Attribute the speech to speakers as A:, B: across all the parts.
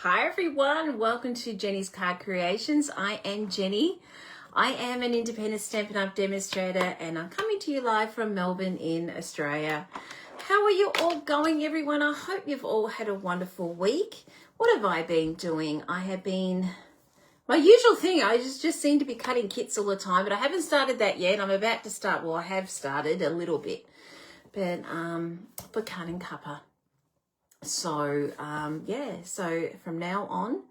A: Hi everyone, welcome to Jenny's Card Creations. I am Jenny. I am an Independent Stampinup Demonstrator and I'm coming to you live from Melbourne in Australia. How are you all going, everyone? I hope you've all had a wonderful week. What have I been doing? I have been, my usual thing, I just seem to be cutting kits all the time, but I haven't started that yet. I'm about to start, well I have started a little bit, but for cutting cuppa. So so from now on,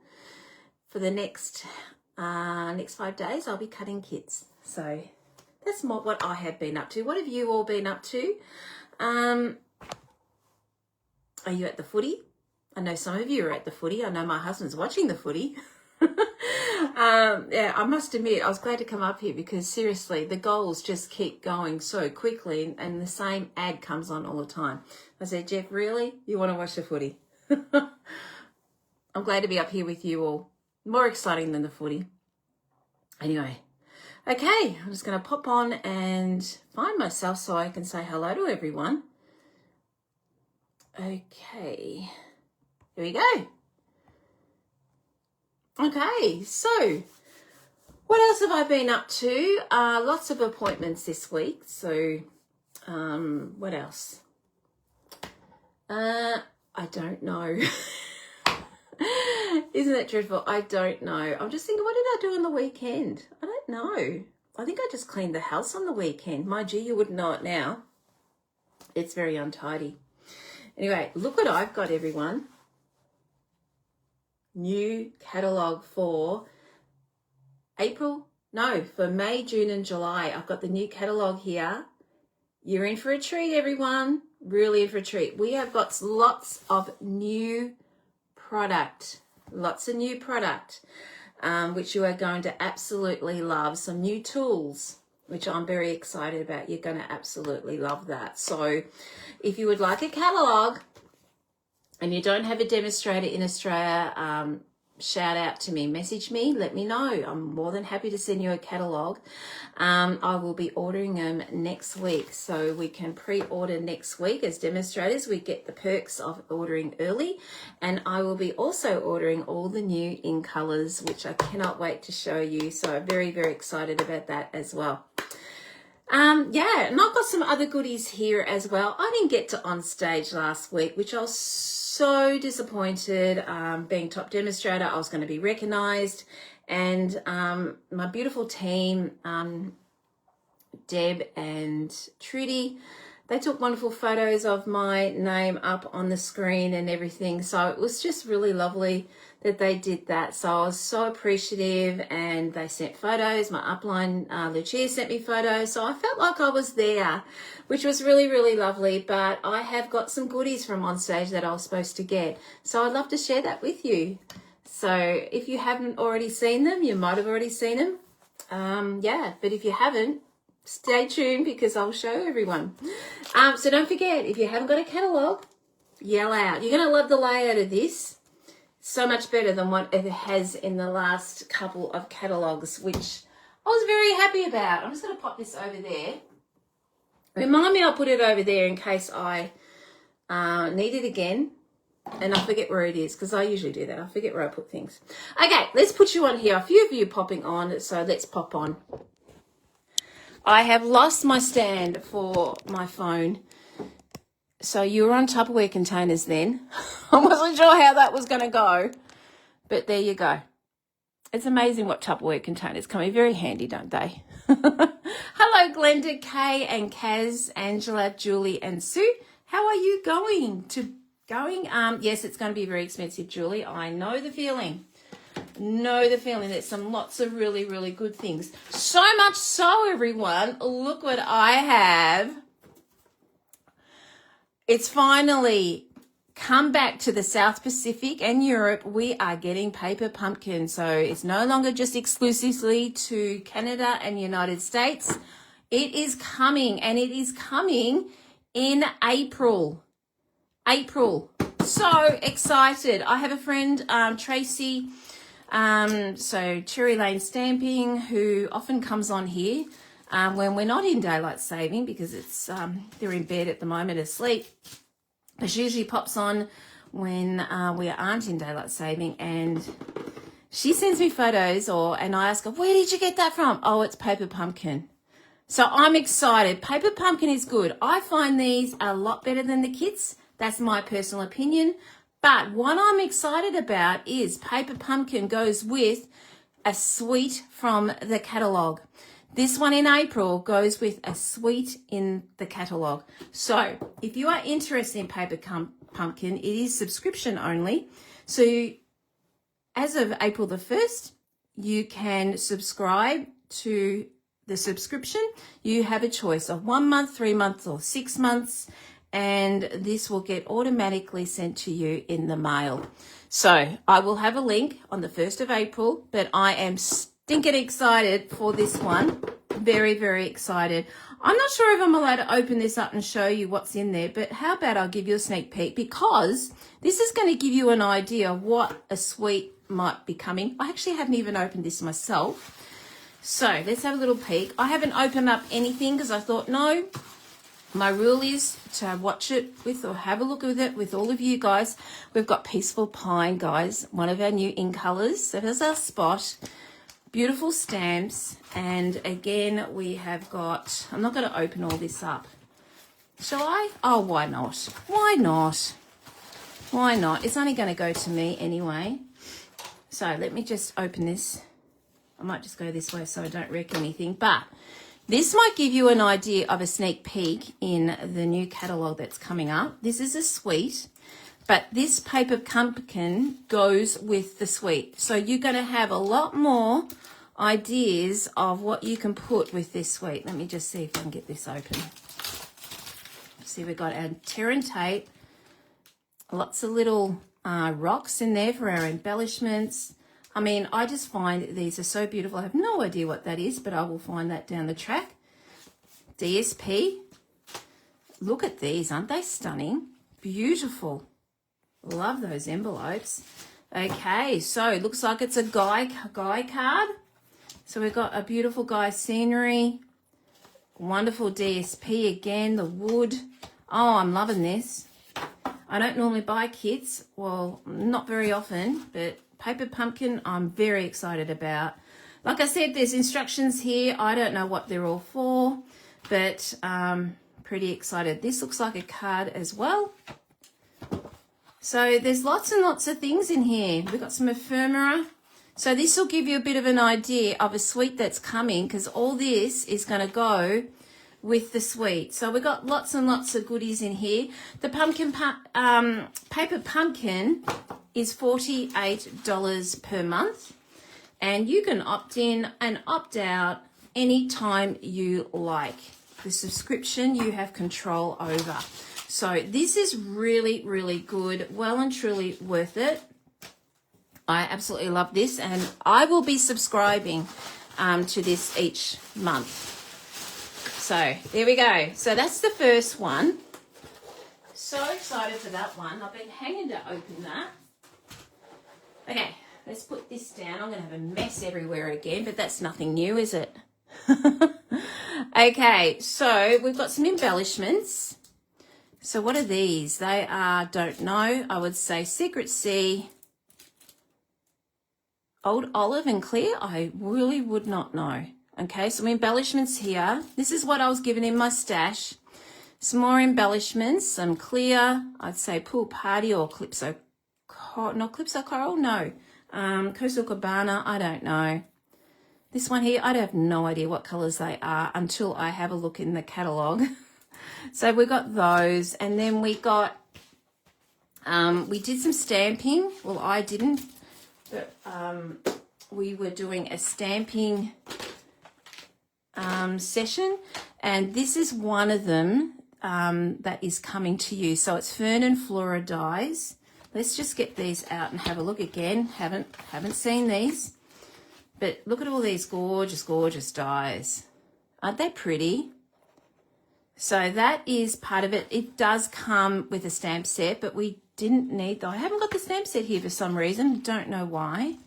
A: for the next 5 days, I'll be cutting kits. So that's what I have been up to. What have you all been up to? Are you at the footy? I know some of you are at the footy. I know my husband's watching the footy. Yeah, I must admit, I was glad to come up here because seriously, the goals just keep going so quickly and the same ad comes on all the time. I said, Jeff, really? You want to watch the footy? I'm glad to be up here with you all. More exciting than the footy. Anyway, okay, I'm just going to pop on and find myself so I can say hello to everyone. Okay, here we go. Okay, so what else have I been up to? Lots of appointments this week. So what else? I don't know. Isn't that dreadful? I don't know. I'm just thinking, what did I do on the weekend? I don't know. I think I just cleaned the house on the weekend. Mind you, you wouldn't know it now. It's very untidy. Anyway, look what I've got, everyone. New catalogue for for May, June and July. I've got the new catalogue here. You're in for a treat, everyone. Really in for a treat. We have got lots of new product. Which you are going to absolutely love. Some new tools, which I'm very excited about. You're going to absolutely love that. So if you would like a catalogue, and you don't have a demonstrator in Australia, shout out to me, message me, let me know. I'm more than happy to send you a catalogue. I will be ordering them next week, so we can pre-order next week. As demonstrators, we get the perks of ordering early, and I will be also ordering all the new in colours, which I cannot wait to show you. So I'm very, very excited about that as well. And I've got some other goodies here as well. I didn't get to on stage last week, which I was so disappointed. Being top demonstrator, I was going to be recognised, and my beautiful team, Deb and Trudy, they took wonderful photos of my name up on the screen and everything. So it was just really lovely that they did that. So I was so appreciative, and they sent photos. My upline, Lucia, sent me photos. So I felt like I was there, which was really, really lovely. But I have got some goodies from on stage that I was supposed to get. So I'd love to share that with you. So if you haven't already seen them, you might have already seen them. But if you haven't, stay tuned because I'll show everyone. So don't forget, if you haven't got a catalogue, yell out. You're going to love the layout of this. So much better than what it has in the last couple of catalogues, which I was very happy about. I'm just going to pop this over there. Remind me I'll put it over there in case I need it again and I forget where it is, because I usually do that. I forget where I put things. Okay, let's put you on here. A few of you popping on, so let's pop on. I have lost my stand for my phone. So you were on Tupperware containers then. I wasn't sure how that was going to go, but there you go. It's amazing what Tupperware containers come in very handy, don't they? Hello, Glenda, Kay and Kaz, Angela, Julie and Sue. How are you going? Yes, it's going to be very expensive, Julie. I know the feeling. There's lots of really, really good things. So much so, everyone, look what I have. It's finally come back to the South Pacific and Europe. We are getting paper pumpkins. So it's no longer just exclusively to Canada and United States. It is coming, and it is coming in April. So excited. I have a friend, Tracy, so Cherry Lane Stamping, who often comes on here when we're not in daylight saving because it's they're in bed at the moment asleep. But she usually pops on when we aren't in daylight saving, and she sends me photos, and I ask her, where did you get that from? Oh, it's Paper Pumpkin. So I'm excited. Paper Pumpkin is good. I find these a lot better than the kits. That's my personal opinion. But what I'm excited about is Paper Pumpkin goes with a suite from the catalogue. This one in April goes with a suite in the catalogue. So if you are interested in Paper Pumpkin, it is subscription only. So as of April the 1st, you can subscribe to the subscription. You have a choice of 1 month, 3 months, or 6 months, and this will get automatically sent to you in the mail. So I will have a link on the 1st of April, but I am stinking excited for this one. Very, very excited. I'm not sure if I'm allowed to open this up and show you what's in there, but how about I'll give you a sneak peek, because this is going to give you an idea of what a suite might be coming. I actually haven't even opened this myself. So let's have a little peek. I haven't opened up anything because I thought, no, my rule is to watch it with or have a look with it with all of you guys. We've got Peaceful Pine, guys, one of our new in colours. So there's our spot. Beautiful stamps. And again, we have got, I'm not going to open all this up. Shall I? Oh, why not? Why not? Why not? It's only going to go to me anyway. So let me just open this. I might just go this way so I don't wreck anything. But this might give you an idea of a sneak peek in the new catalogue that's coming up. This is a suite, but this Paper Pumpkin goes with the suite. So you're going to have a lot more ideas of what you can put with this suite. Let me just see if I can get this open. See, we've got our tear and tape, lots of little rocks in there for our embellishments. I mean, I just find these are so beautiful. I have no idea what that is, but I will find that down the track. DSP. Look at these. Aren't they stunning? Beautiful. Love those envelopes. Okay, so it looks like it's a guy card. So we've got a beautiful guy scenery. Wonderful DSP again, the wood. Oh, I'm loving this. I don't normally buy kits. Well, not very often, but Paper Pumpkin, I'm very excited about. Like I said, there's instructions here. I don't know what they're all for, but pretty excited. This looks like a card as well. So there's lots and lots of things in here. We've got some ephemera. So this will give you a bit of an idea of a suite that's coming, because all this is going to go with the suite. So we've got lots and lots of goodies in here. The Paper Pumpkin is $48 per month, and you can opt in and opt out anytime you like. The subscription you have control over. So this is really, really good. Well and truly worth it. I absolutely love this, and I will be subscribing to this each month. So there we go. So that's the first one. So excited for that one. I've been hanging to open that. Okay, let's put this down. I'm going to have a mess everywhere again, but that's nothing new, is it? Okay, so we've got some embellishments. So what are these? They are, don't know, I would say Secret Sea, Old Olive and Clear. I really would not know. Okay, some embellishments here. This is what I was given in my stash. Some more embellishments, some clear, I'd say Pool Party or Calypso, not Calypso Coral, no. Coastal Cabana, I don't know. This one here, I have no idea what colours they are until I have a look in the catalogue. So we got those, and then we got, we did some stamping. Well, I didn't, but we were doing a stamping session, and this is one of them that is coming to you. So it's Fern and Flora dies. Let's just get these out and have a look again. Haven't seen these, but look at all these gorgeous, gorgeous dies. Aren't they pretty? So that is part of it. It does come with a stamp set, but we didn't need that. I haven't got the stamp set here for some reason. Don't know why.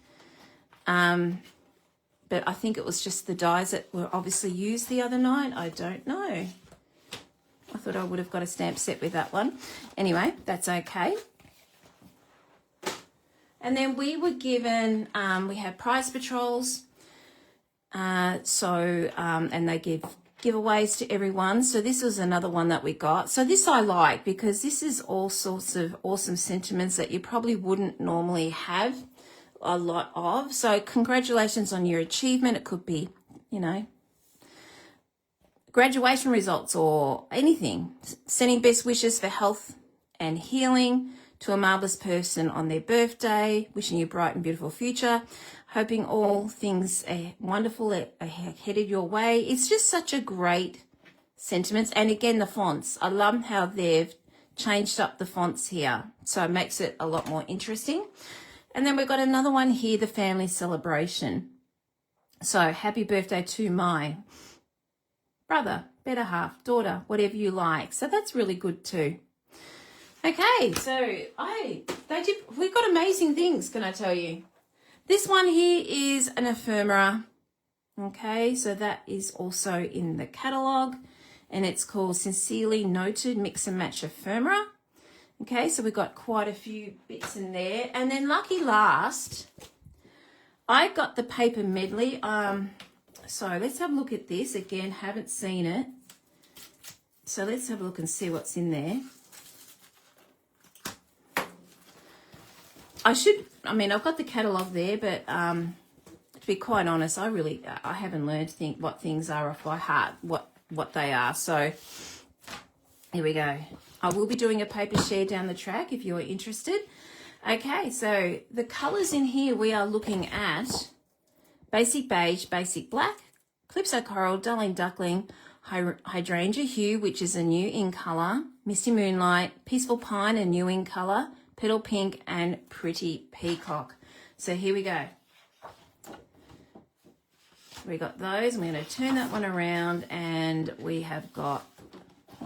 A: But I think it was just the dies that were obviously used the other night. I don't know. I thought I would have got a stamp set with that one. Anyway, that's okay. And then we were given, we had prize patrols. And they give giveaways to everyone. So this was another one that we got. So this I like because this is all sorts of awesome sentiments that you probably wouldn't normally have a lot of. So congratulations on your achievement. It could be, you know, graduation results or anything. Sending best wishes for health and healing to a marvelous person on their birthday, wishing you a bright and beautiful future, hoping all things are wonderful are headed your way. It's just such a great sentiment. And again, the fonts. I love how they've changed up the fonts here. So it makes it a lot more interesting. And then we've got another one here, the family celebration. So happy birthday to my brother, better half, daughter, whatever you like. So that's really good too. Okay, so we've got amazing things, can I tell you? This one here is an ephemera. Okay, so that is also in the catalogue, and it's called Sincerely Noted Mix and Match Ephemera. Okay, so we've got quite a few bits in there. And then lucky last, I got the paper medley. So let's have a look at this. Again, haven't seen it. So let's have a look and see what's in there. I've got the catalogue there, but to be quite honest, I haven't learned what things are off by heart, what they are. So here we go. I will be doing a paper share down the track if you're interested. Okay, so the colours in here we are looking at basic beige, basic black, calypso coral, darling duckling, hydrangea hue, which is a new in colour, misty moonlight, peaceful pine, a new in colour, petal pink, and pretty peacock. So here we go. We got those. I'm going to turn that one around, and we have got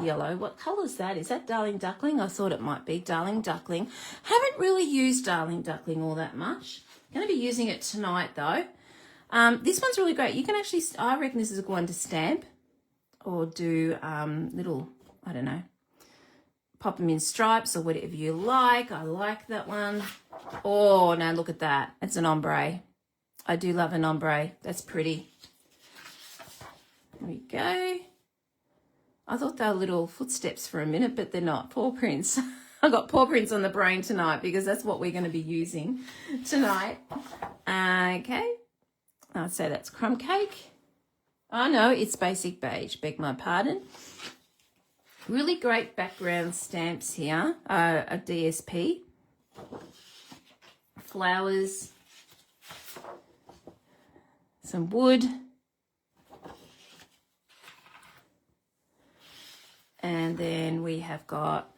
A: yellow. What colour is that? Is that darling duckling? I thought it might be darling duckling. Haven't really used darling duckling all that much. Going to be using it tonight though. This one's really great. You can actually, I reckon this is a good one to stamp or do little, I don't know, pop them in stripes or whatever you like. I like that one. Oh, no, look at that. It's an ombre. I do love an ombre. That's pretty. There we go. I thought they were little footsteps for a minute, but they're not. Paw prints. I got paw prints on the brain tonight because that's what we're going to be using tonight. Okay. I'd say that's crumb cake. Oh, no, it's basic beige. Beg my pardon. Really great background stamps here. A DSP. Flowers. Some wood. And then we have got,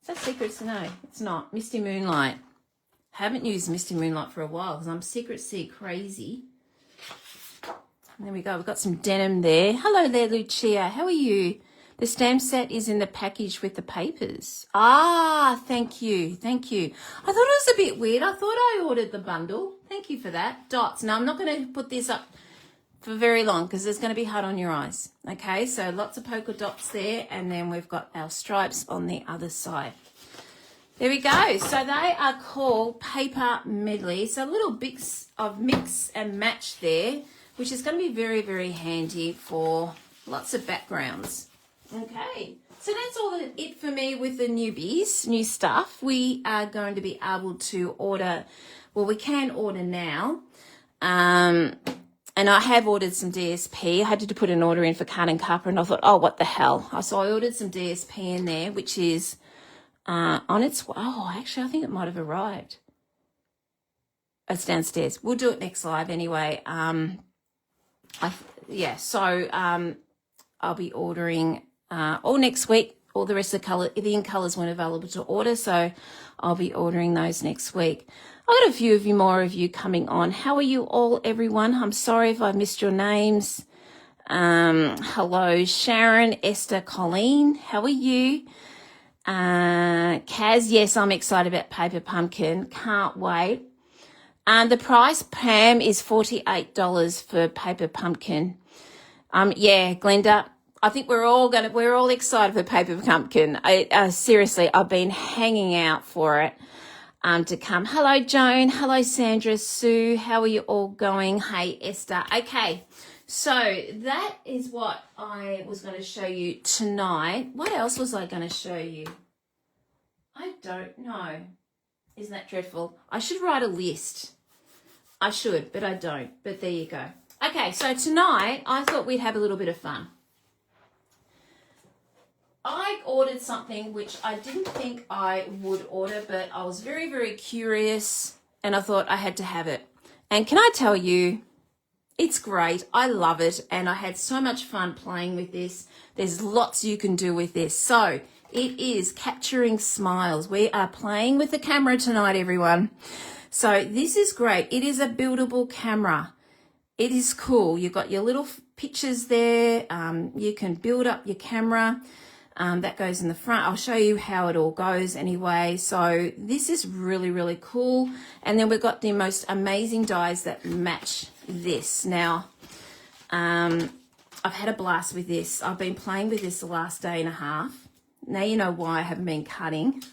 A: is that Secrets to Know? It's not. Misty Moonlight. Haven't used Misty Moonlight for a while because I'm Secret Sea crazy. And there we go. We've got some denim there. Hello there, Lucia. How are you? The stamp set is in the package with the papers. Ah, thank you. Thank you. I thought it was a bit weird. I thought I ordered the bundle. Thank you for that. Dots. Now, I'm not going to put this up for very long because it's going to be hard on your eyes. Okay, so lots of polka dots there, and then we've got our stripes on the other side. There we go. So they are called paper medley. So a little bits of mix and match there, which is going to be very, very handy for lots of backgrounds. Okay, so that's all it for me with the newbies, new stuff. We are going to be able to order, well, we can order now. And I have ordered some DSP. I had to put an order in for Card and Cuppa, and I thought, oh, what the hell? So I ordered some DSP in there, which is on its, oh, actually, I think it might have arrived. It's downstairs. We'll do it next live anyway. So I'll be ordering all next week. All the rest of the in colours weren't available to order, so I'll be ordering those next week. I've got a few more of you coming on. How are you all, everyone? I'm sorry if I missed your names. Hello, Sharon, Esther, Colleen. How are you? Kaz, yes, I'm excited about Paper Pumpkin. Can't wait. The price, Pam, is $48 for Paper Pumpkin. Yeah, Glenda, I think we're all excited for Paper Pumpkin. Seriously, I've been hanging out for it. to come. Hello, Joan. Hello, Sandra, Sue. How are you all going? Hey, Esther. Okay, so that is what I was going to show you tonight. What else was I going to show you? I don't know. Isn't that dreadful? I should write a list. I should, but I don't. But there you go. Okay, so tonight I thought we'd have a little bit of fun. I ordered something which I didn't think I would order, but I was very, very curious and I thought I had to have it. And can I tell you, it's great. I love it and I had so much fun playing with this. There's lots you can do with this. So it is capturing smiles. We are playing with the camera tonight, everyone. So this is great. It is a buildable camera. It is cool. You've got your little pictures there. You can build up your camera. That goes in the front. I'll show you how it all goes anyway. So this is really, really cool. And then we've got the most amazing dies that match this. Now, I've had a blast with this. I've been playing with this the last day and a half. Now you know why I haven't been cutting.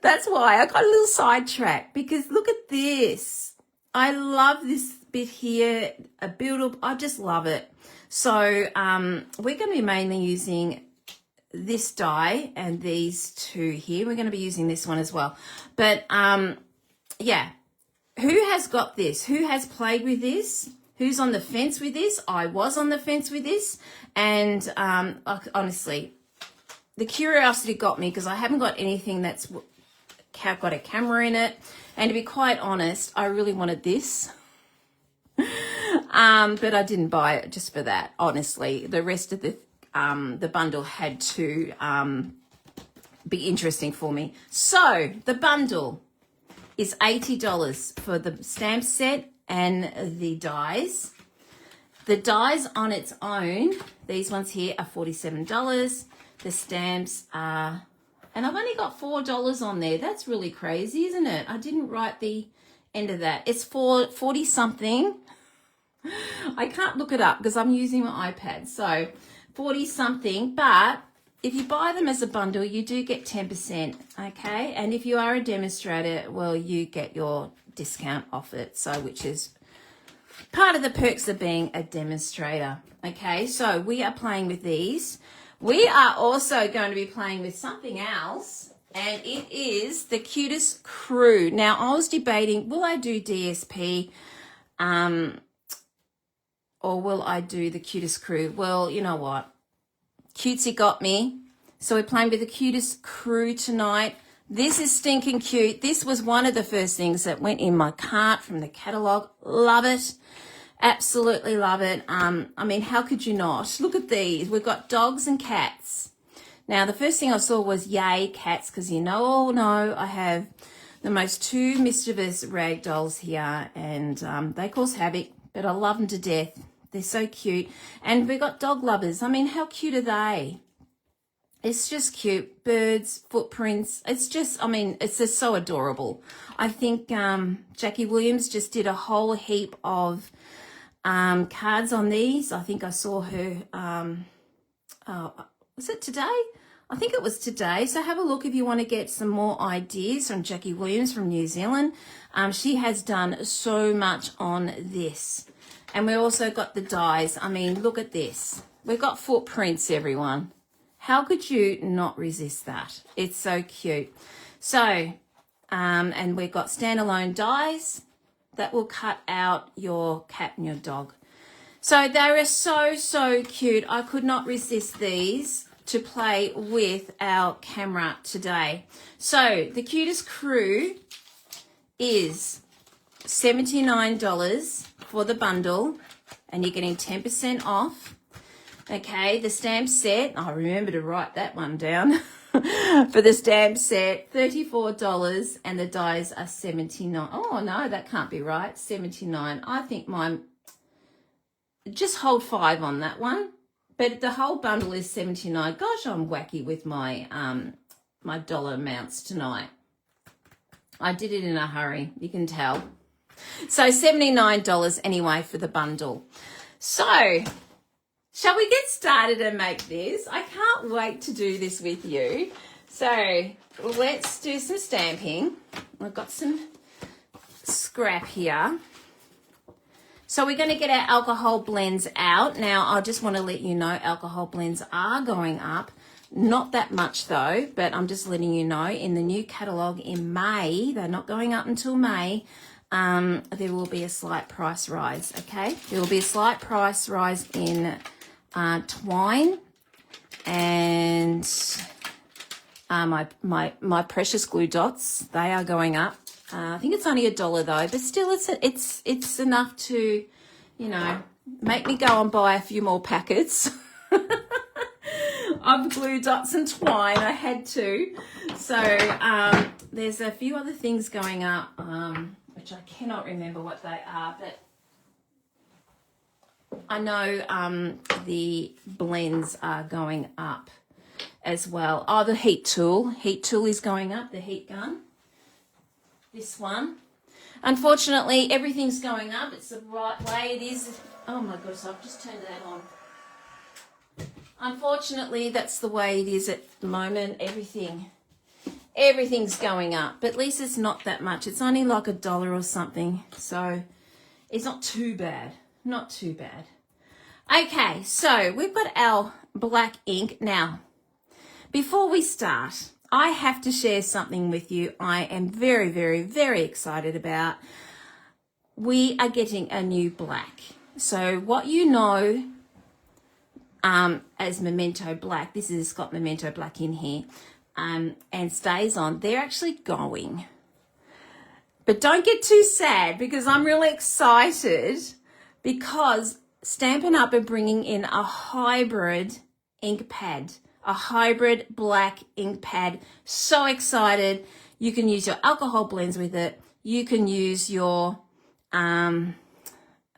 A: That's why I got a little sidetracked, because look at this. I love this bit here, a build-up. I just love it. So we're going to be mainly using this die and these two here. We're going to be using this one as well. But yeah, who has got this? Who has played with this? Who's on the fence with this? I was on the fence with this. And honestly, the curiosity got me, because I haven't got anything that's got a camera in it. And to be quite honest, I really wanted this. But I didn't buy it just for that, honestly. The rest of the bundle had to be interesting for me. So the bundle is $80 for the stamp set and the dies. The dies on its own, these ones here, are $47. The stamps are, and I've only got $4 on there. That's really crazy, isn't it? I didn't write the end of that. It's for 40 something. I can't look it up because I'm using my iPad. So 40 something, but if you buy them as a bundle, you do get 10%, okay? And if you are a demonstrator, well, you get your discount off it, so which is part of the perks of being a demonstrator, okay? So we are playing with these. We are also going to be playing with something else, and it is the Cutest Crew. Now, I was debating, will I do DSP or will I do the Cutest Crew? Well, you know what? Cutesy got me. So we're playing with the Cutest Crew tonight. This is stinking cute. This was one of the first things that went in my cart from the catalogue. Love it. Absolutely love it. I mean, how could you not? Look at these. We've got dogs and cats. Now, the first thing I saw was yay, cats, because you know, oh no, I have the most two mischievous rag dolls here, and they cause havoc, but I love them to death. They're so cute. And we've got dog lovers. I mean, how cute are they? It's just cute. Birds, footprints. It's just, I mean, it's just so adorable. I think Jackie Williams just did a whole heap of cards on these. I think I saw her, was it today? I think it was today. So have a look if you want to get some more ideas from Jackie Williams from New Zealand. She has done so much on this. And we also got the dies. I mean, look at this. We've got footprints, everyone. How could you not resist that? It's so cute. So, and we've got standalone dies that will cut out your cat and your dog. So they are so, so cute. I could not resist these to play with our camera today. So the Cutest Crew is $79 for the bundle, and you're getting 10% off. Okay, the stamp set, I remember to write that one down. For the stamp set, $34, and the dies are $79. Oh no, that can't be right. $79. I think mine, just hold 5 on that one. But the whole bundle is $79. Gosh, I'm wacky with my my dollar amounts tonight. I did it in a hurry, you can tell. So $79 anyway for the bundle. So shall we get started and make this? I can't wait to do this with you. So let's do some stamping. I've got some scrap here. So we're going to get our alcohol blends out. Now, I just want to let you know alcohol blends are going up. Not that much though, but I'm just letting you know in the new catalogue in May, they're not going up until May, there will be a slight price rise, okay? There will be a slight price rise in twine and my precious glue dots. They are going up. I think it's only $1 though, but still it's enough to, you know, make me go and buy a few more packets of glue dots and twine. I had to. So there's a few other things going up, which I cannot remember what they are, but I know the blends are going up as well. Oh, the heat tool. Heat tool is going up, the heat gun. This one. Unfortunately, everything's going up. It's the right way it is. Oh my goodness, I've just turned that on. Unfortunately, that's the way it is at the moment. Everything's going up, but at least it's not that much. It's only like $1 or something, so it's not too bad. Not too bad. Okay, so we've got our black ink. Now, before we start, I have to share something with you I am very, very, very excited about. We are getting a new black. So what you know as Memento Black, this has got Memento Black in here, and stays on, they're actually going. But don't get too sad because I'm really excited because Stampin' Up! Are bringing in a hybrid ink pad. A hybrid black ink pad. So excited. You can use your alcohol blends with it. You can use your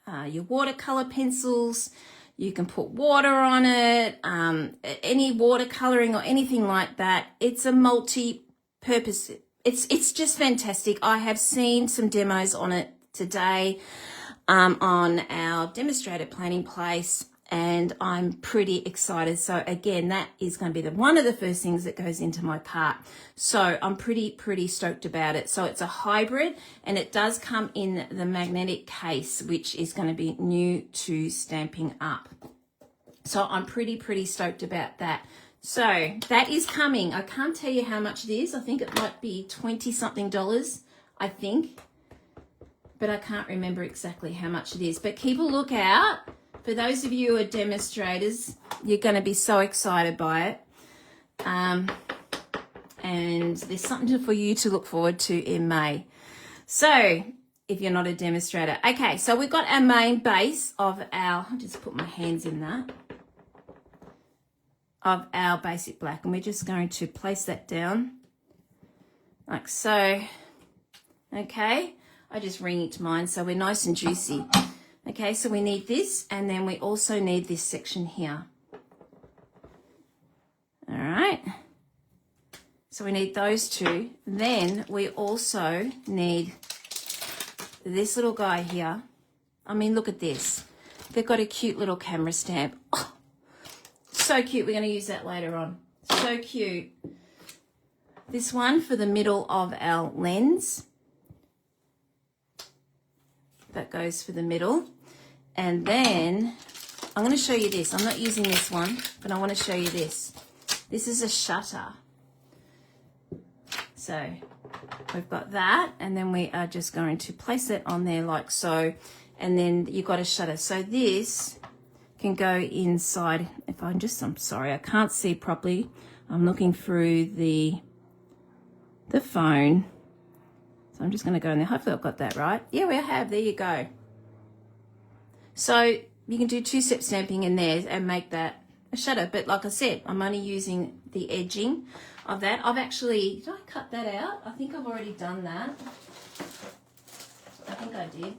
A: watercolor pencils. You can put water on it, any watercoloring or anything like that. It's a multi-purpose. It's just fantastic. I have seen some demos on it today on our demonstrator planning place, and I'm pretty excited. So again, that is going to be one of the first things that goes into my cart. So I'm pretty stoked about it. So it's a hybrid, and it does come in the magnetic case, which is going to be new to Stampin' Up. So I'm pretty stoked about that. So that is coming. I can't tell you how much it is. I think it might be $20-something, I think. But I can't remember exactly how much it is. But keep a lookout. For those of you who are demonstrators, you're going to be so excited by it. And there's something for you to look forward to in May. So, if you're not a demonstrator. Okay, so we've got our main base of our, I'll just put my hands in that, of our basic black. And we're just going to place that down like so. Okay, I just ring it to mine so we're nice and juicy. Okay, so we need this, and then we also need this section here. All right. So we need those two. Then we also need this little guy here. I mean, look at this. They've got a cute little camera stamp. Oh, so cute. We're going to use that later on. So cute. This one for the middle of our lens. That goes for the middle. And then I'm going to show you this. I'm not using this one, but I want to show you this. This is a shutter. So we've got that, and then we are just going to place it on there like so, and then you've got a shutter. So this can go inside. I'm sorry, I can't see properly. I'm looking through the phone. So I'm just going to go in there. Hopefully I've got that right. Yeah, we have. There you go. So you can do two-step stamping in there and make that a shutter. But like I said, I'm only using the edging of that. I've actually, did I cut that out? I think I've already done that. I think I did.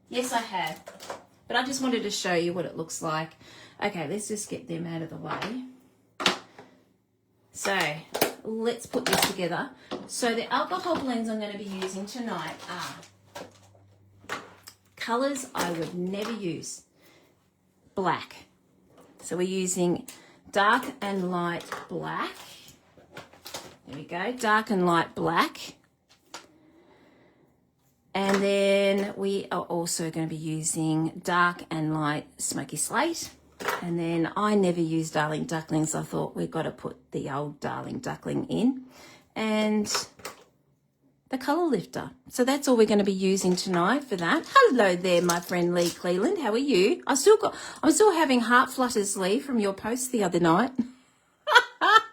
A: Yes, I have. But I just wanted to show you what it looks like. Okay, let's just get them out of the way. So let's put this together. So the alcohol blends I'm going to be using tonight are colours I would never use. Black. So we're using dark and light black. There we go, dark and light black. And then we are also going to be using dark and light smoky slate. And then I never use Darling Ducklings. I thought we've got to put the old Darling Duckling in. And the colour lifter. So that's all we're going to be using tonight for that. Hello there, my friend Lee Cleland. How are you? I'm still having heart flutters, Lee, from your post the other night.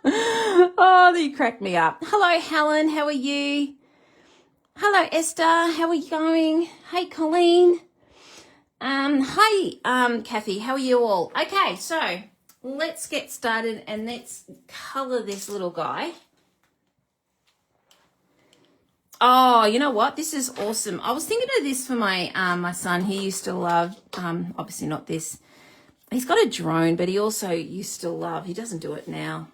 A: Oh, you cracked me up. Hello, Helen. How are you? Hello, Esther. How are you going? Hey, Colleen. Hi, Kathy. How are you all? Okay, so let's get started and let's colour this little guy. Oh, you know what? This is awesome. I was thinking of this for my my son. He used to love, obviously not this. He's got a drone, but he also used to love, he doesn't do it now.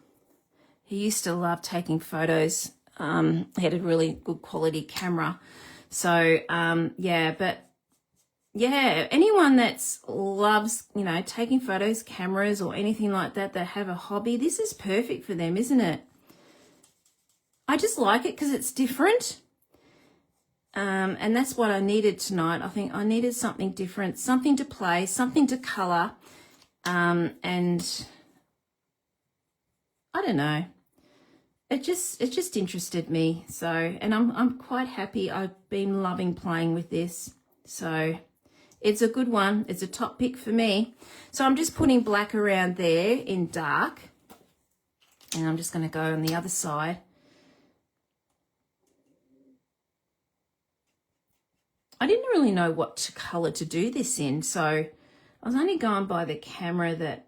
A: He used to love taking photos. He had a really good quality camera. So, anyone that loves, you know, taking photos, cameras or anything like that, that have a hobby, this is perfect for them, isn't it? I just like it because it's different. And that's what I needed tonight. I think I needed something different, something to play, something to colour. And I don't know. It just interested me. So, and I'm quite happy. I've been loving playing with this. So it's a good one. It's a top pick for me. So I'm just putting black around there in dark. And I'm just going to go on the other side. I didn't really know what colour to do this in, so I was only going by the camera that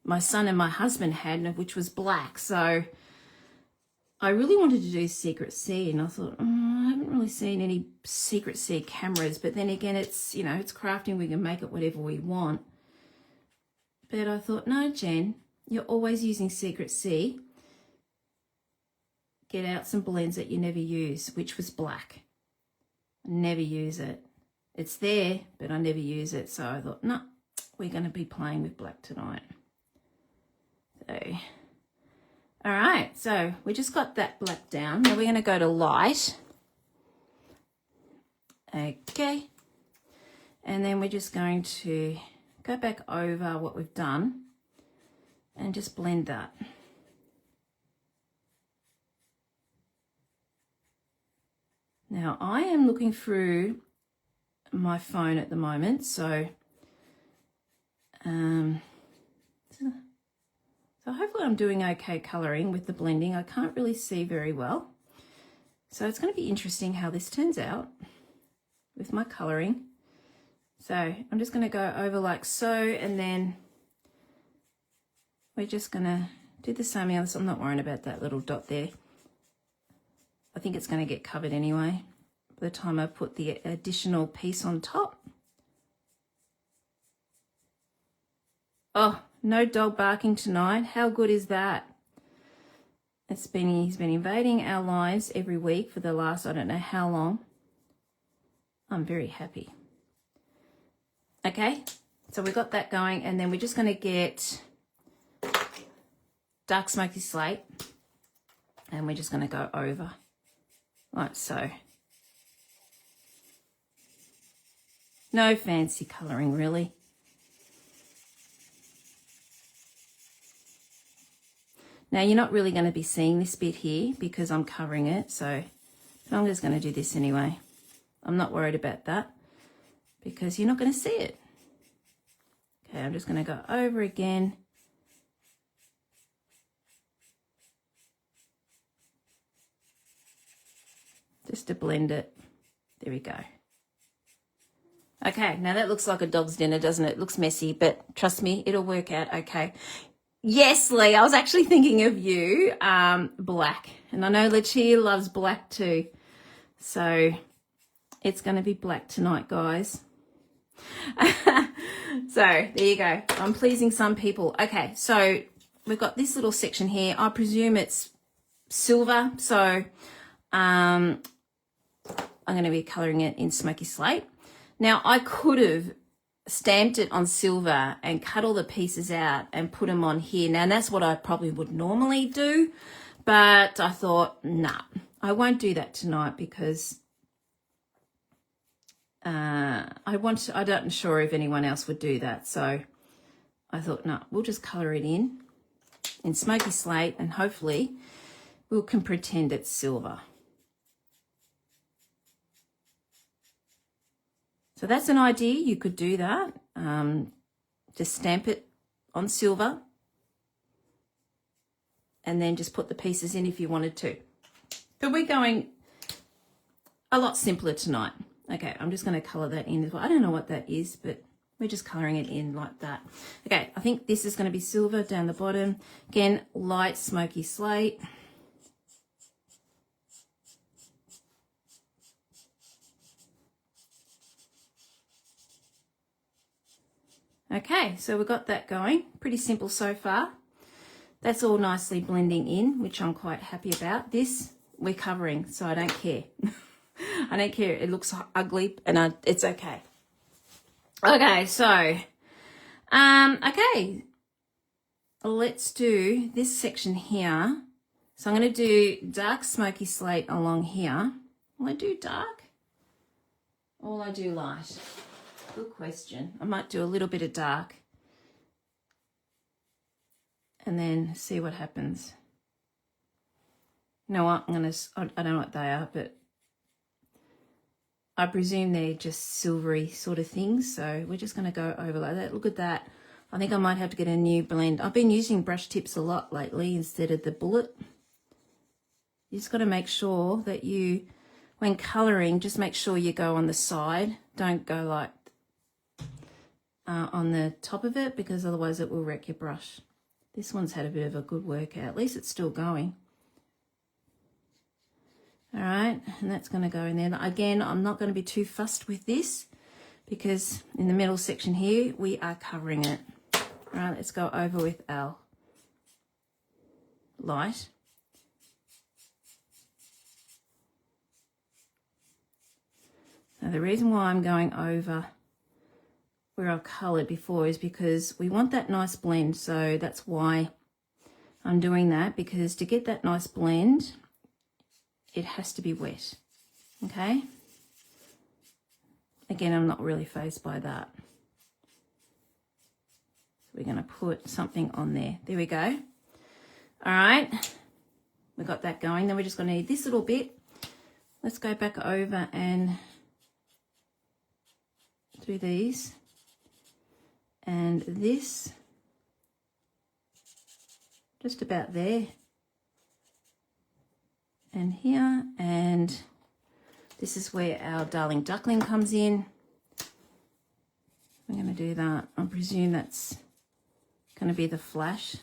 A: my son and my husband had, which was black. So I really wanted to do Secret Sea, and I thought, I haven't really seen any Secret Sea cameras. But then again, it's, you know, it's crafting. We can make it whatever we want. But I thought, no, Jen, you're always using Secret Sea. Get out some blends that you never use, which was black. Never use it. It's there, but I never use it. So I thought, no, we're going to be playing with black tonight. So, all right. So we just got that black down. Now we're going to go to light. Okay. And then we're just going to go back over what we've done and just blend that. Now, I am looking through my phone at the moment, so hopefully I'm doing okay colouring with the blending. I can't really see very well. So it's going to be interesting how this turns out with my colouring. So I'm just going to go over like so, and then we're just going to do the same else. I'm not worrying about that little dot there. I think it's going to get covered anyway by the time I put the additional piece on top. Oh, no dog barking tonight. How good is that? He's been invading our lives every week for the last, I don't know how long. I'm very happy. Okay, so we got that going, and then we're just going to get dark smoky slate, and we're just going to go over. Like so. No fancy colouring really. Now you're not really going to be seeing this bit here because I'm covering it, so but I'm just going to do this anyway. I'm not worried about that because you're not going to see it. Okay, I'm just going to go over again. Just to blend it. There we go. Okay, now that looks like a dog's dinner, doesn't it? It looks messy, but trust me, it'll work out okay. Yes, Lee, I was actually thinking of you, black. And I know Lucia loves black too. So it's going to be black tonight, guys. So there you go. I'm pleasing some people. Okay, so we've got this little section here. I presume it's silver, so I'm going to be colouring it in smoky slate. Now, I could have stamped it on silver and cut all the pieces out and put them on here. Now, that's what I probably would normally do, But I thought, nah, I won't do that tonight because I'm not sure if anyone else would do that. So I thought, no, we'll just colour it in Smoky Slate, and hopefully we can pretend it's silver. So that's an idea. You could do that. Just stamp it on silver and then just put the pieces in if you wanted to. But we're going a lot simpler tonight. Okay, I'm just going to colour that in as well. I don't know what that is, but we're just colouring it in like that. Okay, I think this is going to be silver down the bottom. Again, light smoky slate. Okay, so we've got that going. Pretty simple so far. That's all nicely blending in, which I'm quite happy about. This we're covering, so I don't care. I don't care. It looks ugly, and it's okay. Okay, so, okay. Let's do this section here. So I'm going to do dark smoky slate along here. Will I do dark? Or will I do light? Good question. I might do a little bit of dark and then see what happens. You know what? I don't know what they are, but I presume they're just silvery sort of things. So we're just going to go over like that. Look at that. I think I might have to get a new blend. I've been using brush tips a lot lately instead of the bullet. You just got to make sure that you, when colouring, just make sure you go on the side. Don't go like on the top of it, because otherwise it will wreck your brush. This one's had a bit of a good workout. At least it's still going. All right, and that's going to go in there. Again, I'm not going to be too fussed with this because in the middle section here, we are covering it. All right, let's go over with our light. Now, the reason why I'm going over where I've coloured before is because we want that nice blend. So that's why I'm doing that, because to get that nice blend, it has to be wet. Okay. Again, I'm not really fazed by that. So we're going to put something on there. There we go. All right. We got that going. Then we're just going to need this little bit. Let's go back over and do these. And this, just about there, and here, and this is where our darling duckling comes in. We're going to do that. I presume that's going to be the flash.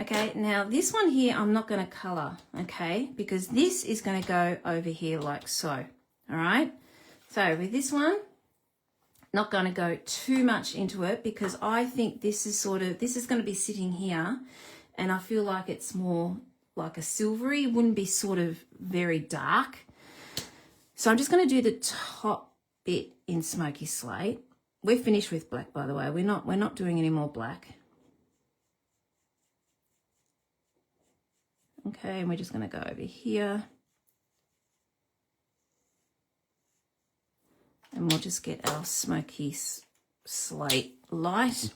A: Okay, now this one here I'm not going to colour, okay, because this is going to go over here like so. All right, so with this one, not going to go too much into it because I think this is going to be sitting here, and I feel like it's more like a silvery, wouldn't be sort of very dark. So I'm just going to do the top bit in smoky slate. We're finished with black, by the way. We're not doing any more black. Okay, and we're just going to go over here. And we'll just get our smoky slate light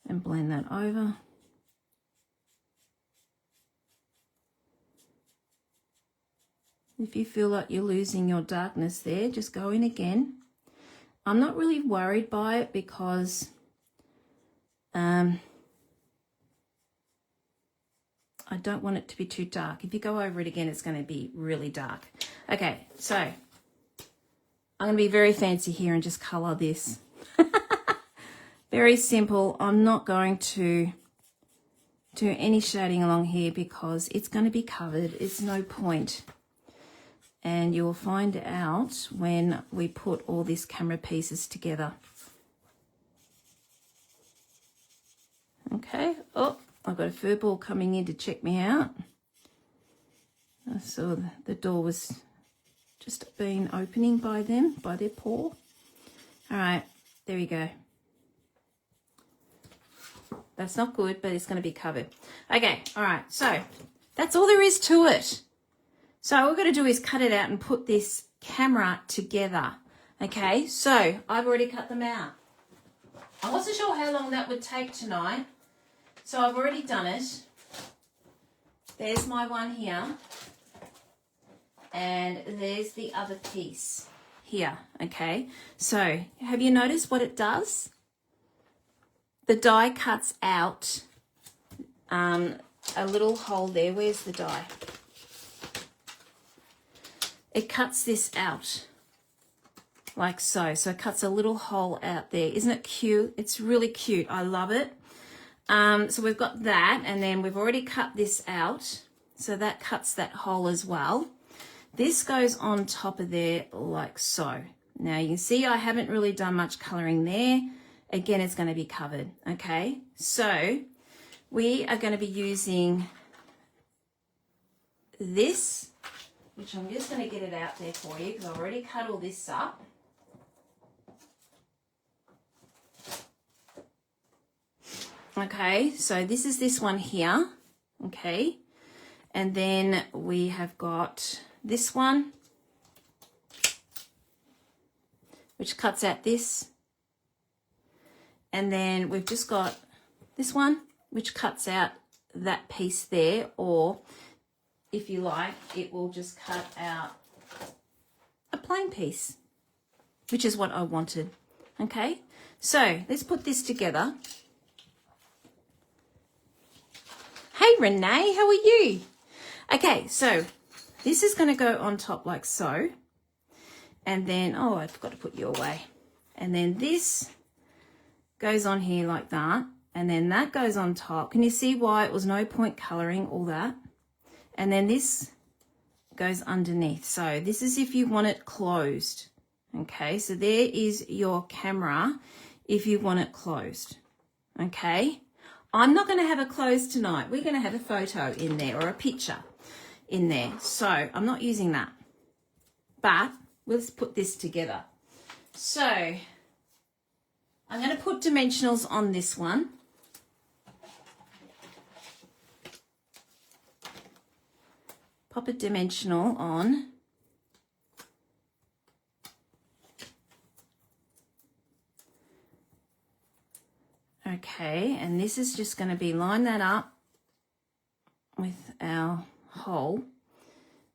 A: and blend that over. If you feel like you're losing your darkness there, just go in again. I'm not really worried by it because I don't want it to be too dark. If you go over it again, it's going to be really dark. Okay, so I'm going to be very fancy here and just colour this. Very simple. I'm not going to do any shading along here because it's going to be covered. It's no point. And you'll find out when we put all these camera pieces together. Okay. Oh, I've got a fur ball coming in to check me out. I saw the door was just been opening by them, by their paw. All right, there we go. That's not good, but it's going to be covered. Okay, all right. So that's all there is to it. So all we're going to do is cut it out and put this camera together. Okay, so I've already cut them out. I wasn't sure how long that would take tonight, so I've already done it. There's my one here, and there's the other piece here. Okay, so have you noticed what it does? The die cuts out a little hole there. Where's the die? It cuts this out like so. So it cuts a little hole out there. Isn't it cute? It's really cute. I love it. So we've got that, and then we've already cut this out. So that cuts that hole as well. This goes on top of there like so. Now you can see I haven't really done much colouring there. Again, it's going to be covered. Okay, so we are going to be using this, which I'm just going to get it out there for you because I've already cut all this up. Okay, so this is this one here. Okay, and then we have got this one, which cuts out this. And then we've just got this one, which cuts out that piece there, or if you like, it will just cut out a plain piece, which is what I wanted. Okay, so let's put this together. Hey Renee, how are you? Okay, so this is going to go on top like so. And then, oh, I forgot to put you away. And then this goes on here like that, and then that goes on top. Can you see why it was no point colouring all that? And then this goes underneath. So this is if you want it closed. Okay, so there is your camera if you want it closed. Okay, I'm not going to have it closed tonight. We're going to have a photo in there or a picture in there. So I'm not using that, but let's put this together. So I'm going to put dimensionals on this one. Pop a dimensional on. Okay, and this is just going to be line that up with our hole.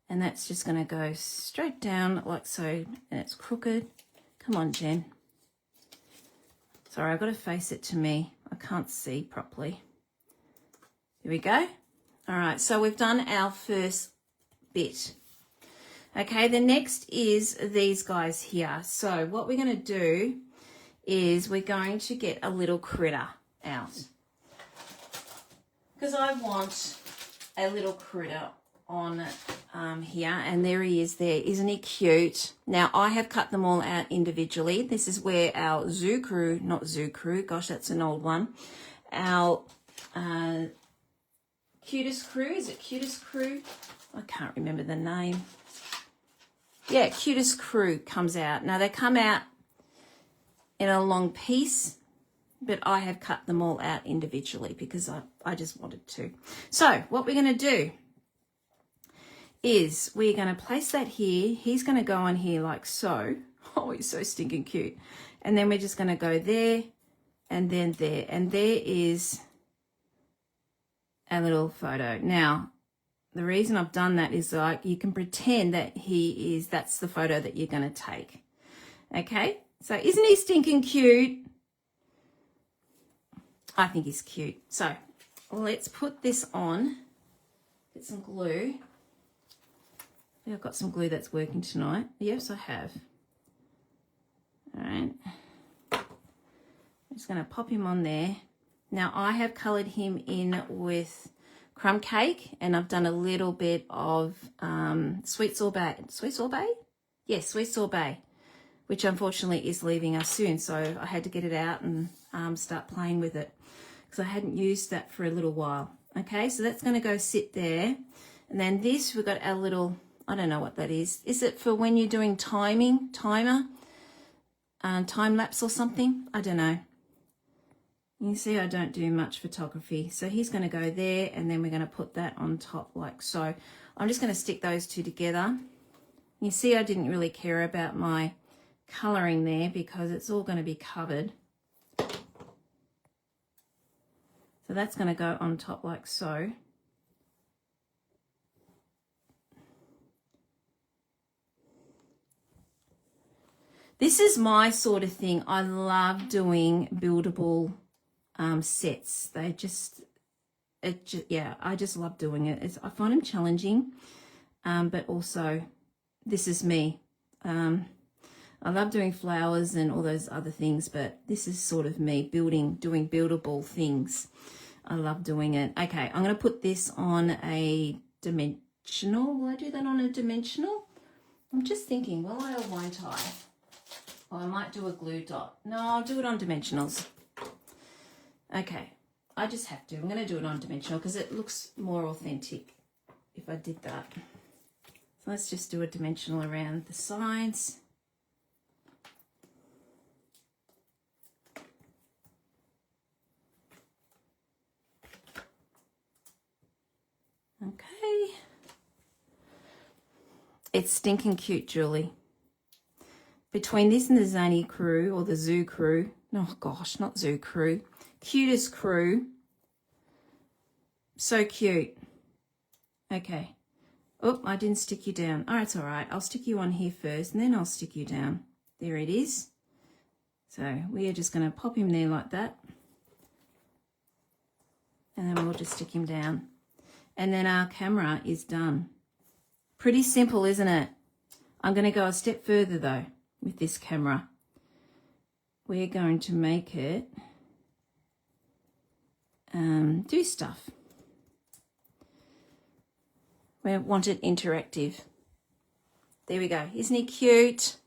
A: And that's just going to go straight down like so, and it's crooked. Come on, Jen. Sorry, I've got to face it to me. I can't see properly. Here we go. All right, so we've done our first bit. Okay, the next is these guys here. So what we're going to do is we're going to get a little critter out. Because I want a little critter on here, and there he is there. Isn't he cute? Now I have cut them all out individually. This is where our not Zoo Crew, gosh, that's an old one. Our Cutest Crew, is it Cutest Crew? I can't remember the name. Yeah, Cutest Crew comes out. Now they come out in a long piece, but I have cut them all out individually because I just wanted to. So what we're going to do is we're going to place that here. He's going to go on here like so. Oh, he's so stinking cute. And then we're just going to go there and then there. And there is a little photo. Now, the reason I've done that is like you can pretend that that's the photo that you're going to take. Okay? So isn't he stinking cute? I think he's cute. So let's put this on. Get some glue. I've got some glue that's working tonight. Yes, I have. All right. I'm just going to pop him on there. Now, I have coloured him in with crumb cake, and I've done a little bit of sweet sorbet. Sweet sorbet? Yes, sweet sorbet, which unfortunately is leaving us soon. So I had to get it out and start playing with it because I hadn't used that for a little while. Okay, so that's going to go sit there. And then this, we've got our little... I don't know what that is. Is it for when you're doing timer, time lapse or something? I don't know. You see I don't do much photography. So he's going to go there, and then we're going to put that on top like so. I'm just going to stick those two together. You see I didn't really care about my colouring there because it's all going to be covered. So that's going to go on top like so. This is my sort of thing. I love doing buildable sets. I just love doing it. I find them challenging, but also this is me. I love doing flowers and all those other things, but this is sort of me doing buildable things. I love doing it. Okay, I'm going to put this on a dimensional. Will I do that on a dimensional? I'm just thinking, will I or won't I? Oh, I might do a glue dot. No, I'll do it on dimensionals. Okay, I just have to. I'm going to do it on dimensional because it looks more authentic if I did that. So let's just do a dimensional around the sides. Okay. It's stinking cute, Julie. Between this and the Zany crew, or the Zoo crew, oh gosh, not Zoo crew, Cutest crew, so cute. Okay. Oh, I didn't stick you down. Oh, it's all right. I'll stick you on here first, and then I'll stick you down. There it is. So we are just going to pop him there like that. And then we'll just stick him down. And then our camera is done. Pretty simple, isn't it? I'm going to go a step further, though, with this camera. We're going to make it do stuff. We want it interactive. There we go. Isn't he cute?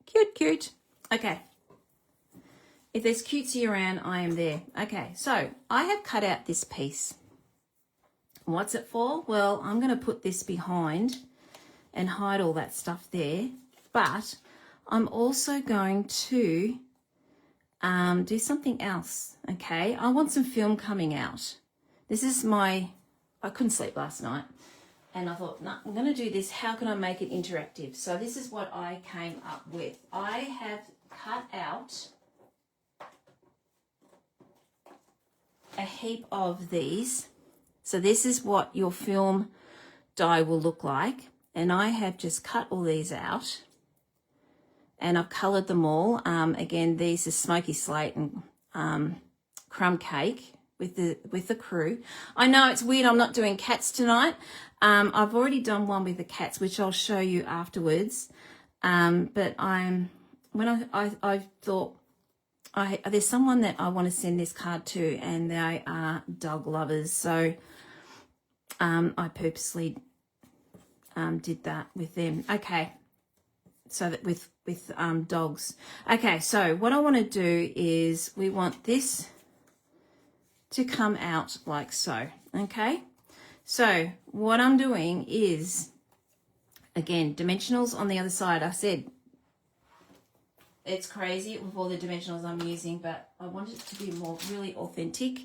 A: Cute, cute. Okay. If there's cutesy around, I am there. Okay, so I have cut out this piece. What's it for? Well, I'm going to put this behind and hide all that stuff there. But I'm also going to do something else, okay? I want some film coming out. This is I couldn't sleep last night. And I thought, no, I'm going to do this. How can I make it interactive? So this is what I came up with. I have cut out a heap of these. So this is what your film die will look like. And I have just cut all these out. And I've coloured them all. Again, these are Smoky Slate and Crumb Cake with the crew. I know it's weird I'm not doing cats tonight. I've already done one with the cats, which I'll show you afterwards. But I thought there's someone that I want to send this card to, and they are dog lovers. So I purposely did that with them. Okay. So that with dogs. Okay, so what I want to do is we want this to come out like so, okay? So what I'm doing is, again, dimensionals on the other side. I said it's crazy with all the dimensionals I'm using, but I want it to be more really authentic.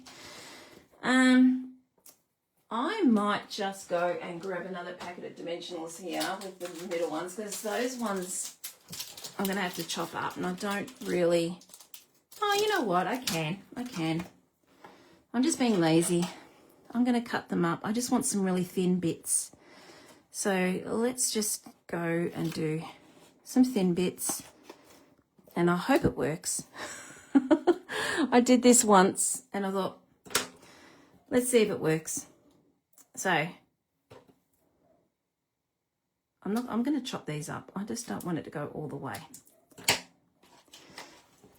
A: I might just go and grab another packet of dimensionals here with the middle ones, because those ones I'm going to have to chop up, and I don't really... Oh, you know what? I can. I'm just being lazy. I'm going to cut them up. I just want some really thin bits. So let's just go and do some thin bits, and I hope it works. I did this once, and I thought, let's see if it works. So I'm going to chop these up. I just don't want it to go all the way.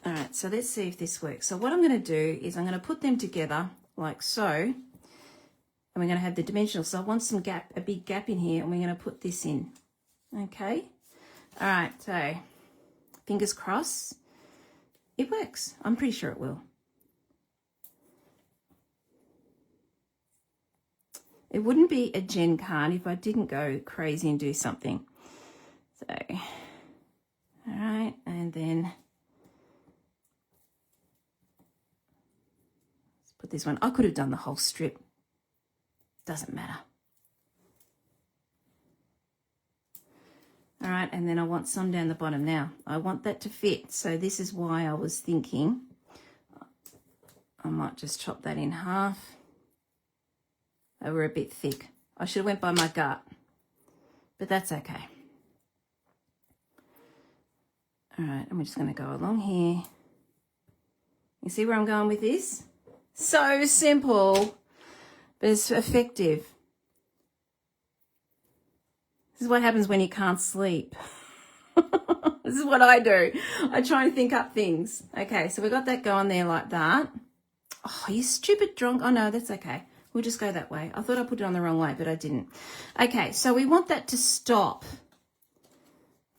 A: All right, so let's see if this works. So what I'm going to do is I'm going to put them together like so, and we're going to have the dimensional. So I want some gap, a big gap in here, and we're going to put this in. Okay. All right, so fingers crossed it works. I'm pretty sure it will. It wouldn't be a Gen card if I didn't go crazy and do something. So, all right, and then put this one. I could have done the whole strip. Doesn't matter. All right, and then I want some down the bottom now. I want that to fit. So this is why I was thinking I might just chop that in half. They were a bit thick. I should have went by my gut, but that's okay. All right, and we're just going to go along here. You see where I'm going with this? So simple, but it's effective. This is what happens when you can't sleep. This is what I do. I try and think up things. Okay, so we got that going there like that. Oh, you stupid drunk. Oh, no, that's okay. We'll just go that way. I thought I put it on the wrong way, but I didn't. Okay, so we want that to stop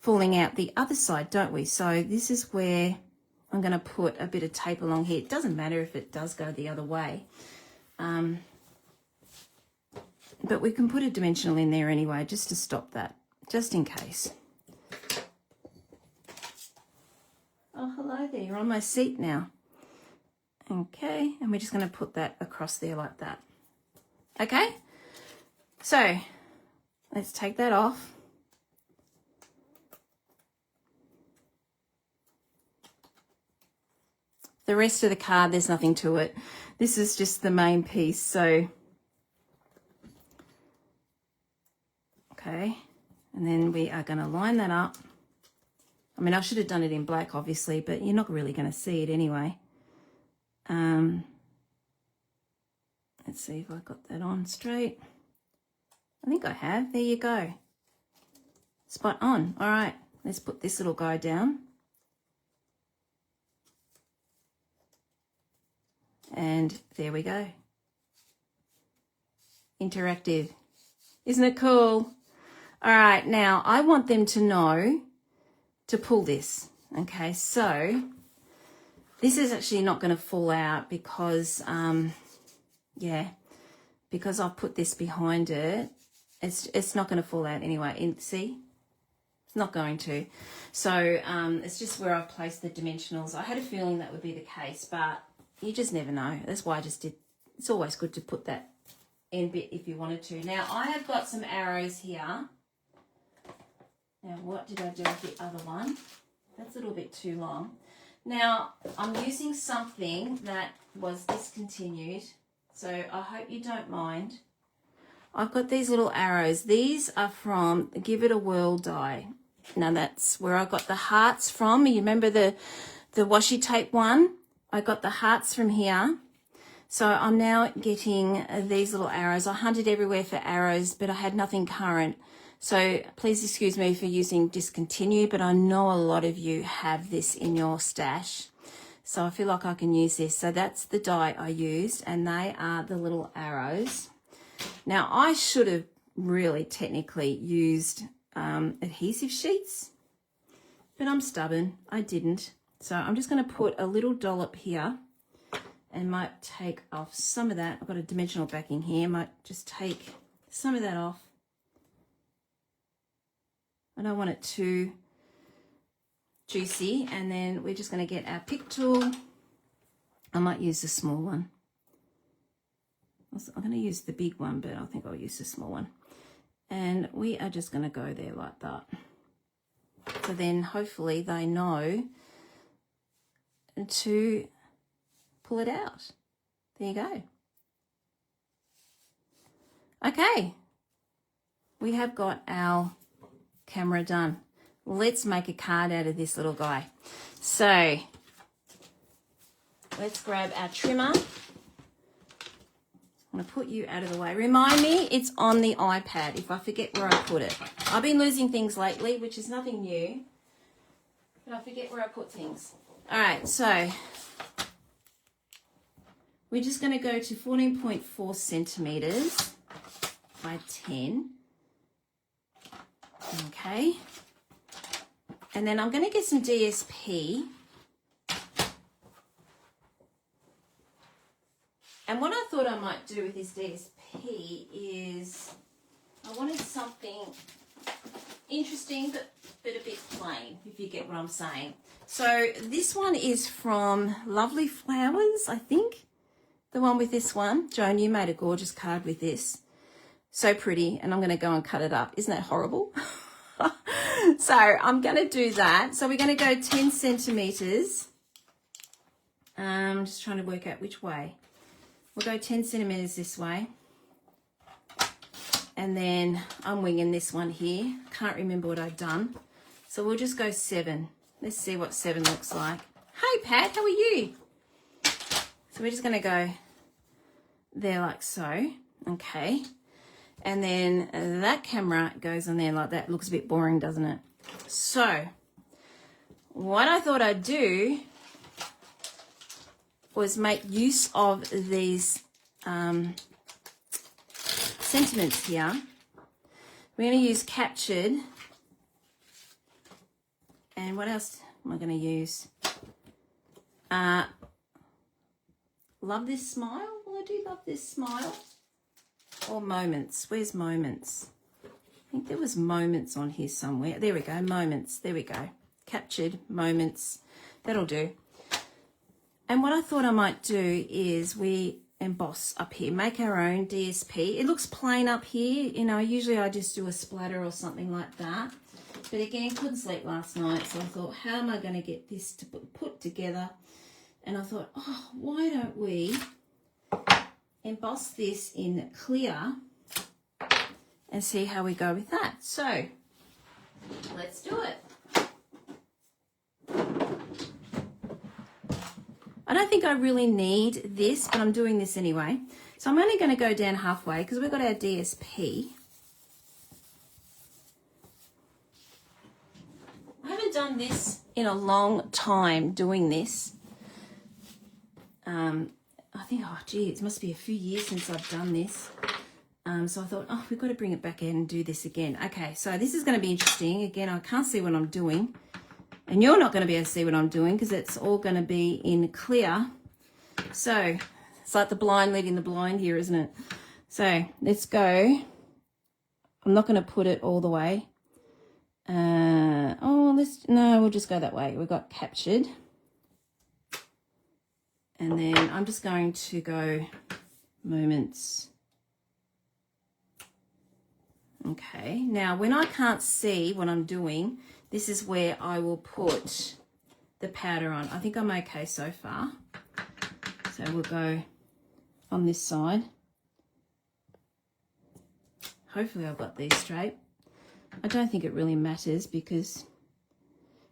A: falling out the other side, don't we? So this is where I'm going to put a bit of tape along here. It doesn't matter if it does go the other way. But we can put a dimensional in there anyway, just to stop that, just in case. Oh, hello there. You're on my seat now. Okay, and we're just going to put that across there like that. Okay, so let's take that off. The rest of the card, there's nothing to it. This is just the main piece, so... Okay, and then we are going to line that up. I mean, I should have done it in black, obviously, but you're not really going to see it anyway. Let's see if I got that on straight. I think I have. There you go. Spot on. All right, let's put this little guy down. And there we go. Interactive. Isn't it cool? All right, now I want them to know to pull this. Okay, so this is actually not going to fall out because, because I've put this behind it. It's not going to fall out anyway. See? It's not going to. So it's just where I've placed the dimensionals. I had a feeling that would be the case, but you just never know. That's why I just did. It's always good to put that end bit if you wanted to. Now, I have got some arrows here. Now, what did I do with the other one? That's a little bit too long. Now, I'm using something that was discontinued, so I hope you don't mind. I've got these little arrows. These are from Give It a Whirl die. Now, that's where I got the hearts from. You remember the washi tape one? I got the hearts from here. So I'm now getting these little arrows. I hunted everywhere for arrows, but I had nothing current. So please excuse me for using discontinued, but I know a lot of you have this in your stash. So I feel like I can use this. So that's the die I used, and they are the little arrows. Now, I should have really technically used adhesive sheets, but I'm stubborn. I didn't. So I'm just going to put a little dollop here and might take off some of that. I've got a dimensional backing here. Might just take some of that off. I don't want it too juicy. And then we're just going to get our pick tool. I might use the small one. I'm going to use the big one, but I think I'll use the small one. And we are just going to go there like that. So then hopefully they know to pull it out. There you go. Okay. We have got our camera done. Let's make a card out of this little guy. So let's grab our trimmer. I'm going to put you out of the way. Remind me, it's on the iPad if I forget where I put it. I've been losing things lately, which is nothing new, but I forget where I put things. All right, so we're just going to go to 14.4 centimeters by 10. Okay. And then I'm going to get some DSP. And what I thought I might do with this DSP is I wanted something interesting but a bit plain, if you get what I'm saying. So this one is from Lovely Flowers, I think. The one with this one. Joan, you made a gorgeous card with this. So pretty. And I'm going to go and cut it up. Isn't that horrible? So I'm going to do that. So we're going to go 10 centimetres. I'm just trying to work out which way. We'll go 10 centimetres this way. And then I'm winging this one here. Can't remember what I've done. So we'll just go 7. Let's see what 7 looks like. Hey, Pat, how are you? So we're just going to go there like so. Okay. And then that camera goes on there like that. Looks a bit boring, doesn't it? So what I thought I'd do was make use of these sentiments here. We're going to use Captured. And what else am I going to use? Love This Smile. Will I do Love This Smile? Or Moments. Where's Moments? I think there was Moments on here somewhere. There we go. Moments. There we go. Captured. Moments. That'll do. And what I thought I might do is we emboss up here. Make our own DSP. It looks plain up here. You know, usually I just do a splatter or something like that. But again, couldn't sleep last night. So I thought, how am I going to get this to put together? And I thought, oh, why don't we emboss this in clear and see how we go with that. So let's do it. I don't think I really need this, but I'm doing this anyway. So I'm only going to go down halfway because we've got our DSP. I haven't done this in a long time doing this. I think, oh gee, it must be a few years since I've done this. So I thought, oh, we've got to bring it back in and do this again. Okay, so this is going to be interesting. Again, I can't see what I'm doing. And you're not going to be able to see what I'm doing because it's all going to be in clear. So it's like the blind leading the blind here, isn't it? So let's go. I'm not going to put it all the way. We'll just go that way. We've got Captured. And then I'm just going to go Moments. Okay, now when I can't see what I'm doing, this is where I will put the powder on. I think I'm okay so far. So we'll go on this side. Hopefully I've got these straight. I don't think it really matters because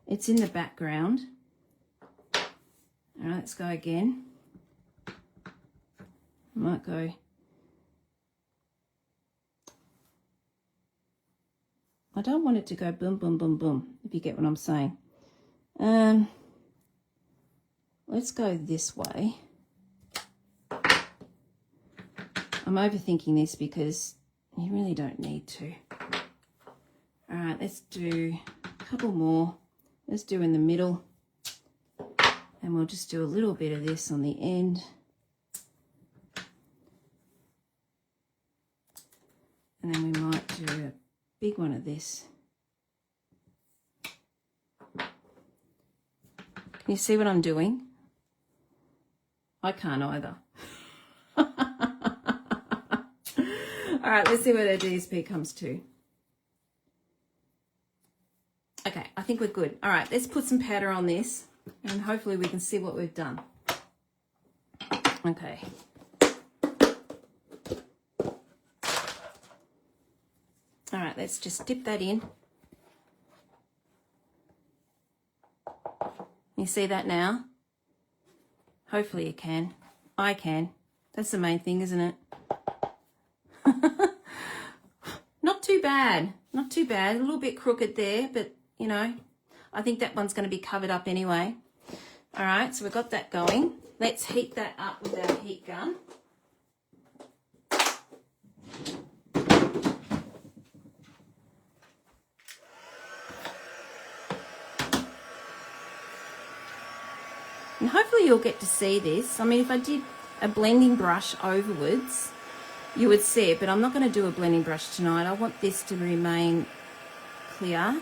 A: it's in the background. All right, let's go again. I might go. I don't want it to go boom, boom, boom, boom, if you get what I'm saying. Let's go this way. I'm overthinking this because you really don't need to. All right, let's do a couple more. Let's do in the middle. And we'll just do a little bit of this on the end. And then we might do a big one of this. Can you see what I'm doing? I can't either. All right, let's see where the DSP comes to. Okay, I think we're good. All right, let's put some powder on this and hopefully we can see what we've done. Okay. All right, let's just dip that in. You see that now? Hopefully you can. I can. That's the main thing, isn't it? Not too bad. Not too bad. A little bit crooked there, but, you know, I think that one's going to be covered up anyway. All right, so we've got that going. Let's heat that up with our heat gun. And hopefully you'll get to see this. I mean, if I did a blending brush overwards, you would see it, but I'm not going to do a blending brush tonight. I want this to remain clear.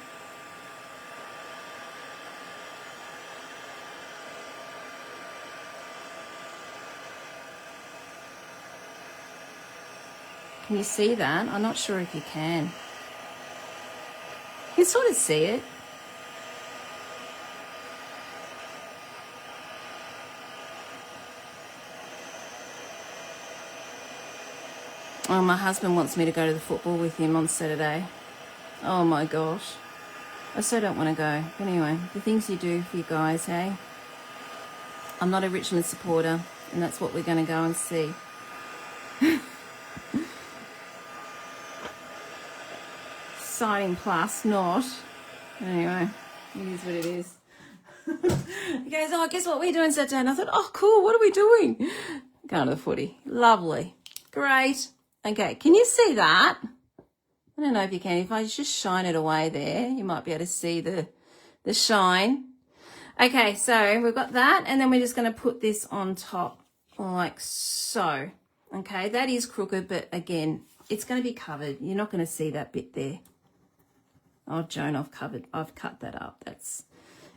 A: Can you see that? I'm not sure if you can. You can sort of see it. Oh, my husband wants me to go to the football with him on Saturday. Oh my gosh. I so don't want to go. But anyway, the things you do for you guys, hey? I'm not a Richmond supporter, and that's what we're going to go and see. Exciting plus, not. Anyway, it is what it is. He goes, oh, guess what we're doing Saturday? And I thought, oh, cool, what are we doing? Going to the footy. Lovely. Great. Okay, can you see that? I don't know if you can. If I just shine it away there, you might be able to see the shine. Okay, so we've got that, and then we're just going to put this on top like so. Okay, that is crooked, but again, it's going to be covered. You're not going to see that bit there. Oh, Joan, I've cut that up.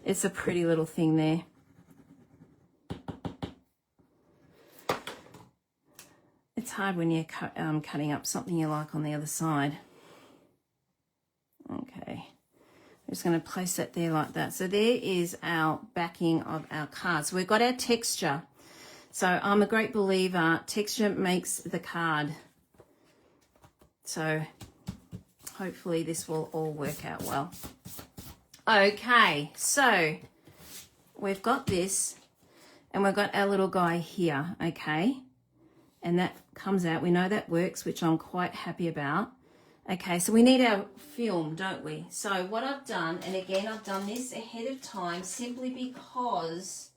A: It's a pretty little thing there. It's hard when you're cutting up something you like on the other side. Okay, I'm just going to place that there like that. So there is our backing of our card. So we've got our texture. So I'm a great believer, texture makes the card. So hopefully this will all work out well. Okay, so we've got this and we've got our little guy here, okay? And that comes out. We know that works, which I'm quite happy about. Okay, so we need our film, don't we? So what I've done, and again, I've done this ahead of time simply because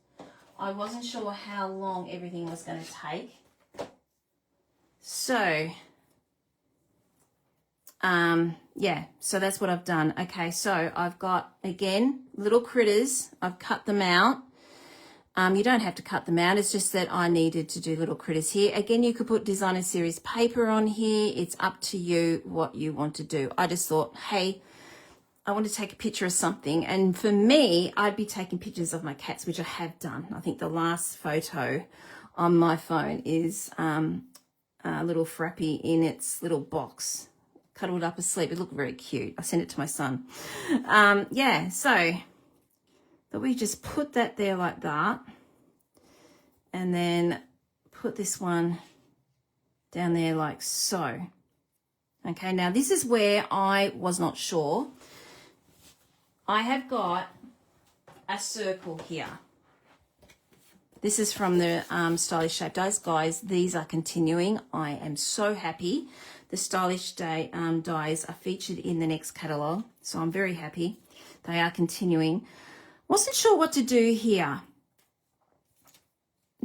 A: I wasn't sure how long everything was going to take. So, yeah, so that's what I've done. Okay, so I've got, again, little critters. I've cut them out. You don't have to cut them out. It's just that I needed to do little critters here. Again, you could put designer series paper on here. It's up to you what you want to do. I just thought, hey, I want to take a picture of something. And for me, I'd be taking pictures of my cats, which I have done. I think the last photo on my phone is a little Frappy in its little box, cuddled up asleep. It looked very cute. I sent it to my son. Yeah, so that we just put that there like that, and then put this one down there like so. Okay, now this is where I was not sure. I have got a circle here. This is from the Stylish Shape Dies. Guys, these are continuing. I am so happy. The Stylish Dies are featured in the next catalogue, so I'm very happy. They are continuing. Wasn't sure what to do here.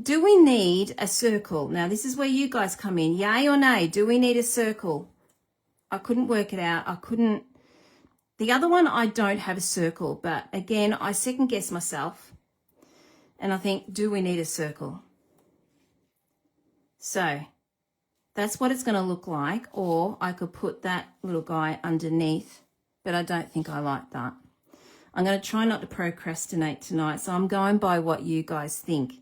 A: Do we need a circle? Now, this is where you guys come in. Yay or nay? Do we need a circle? I couldn't work it out. I couldn't. The other one, I don't have a circle. But again, I second guess myself. And I think, do we need a circle? So that's what it's going to look like. Or I could put that little guy underneath. But I don't think I like that. I'm going to try not to procrastinate tonight, so I'm going by what you guys think,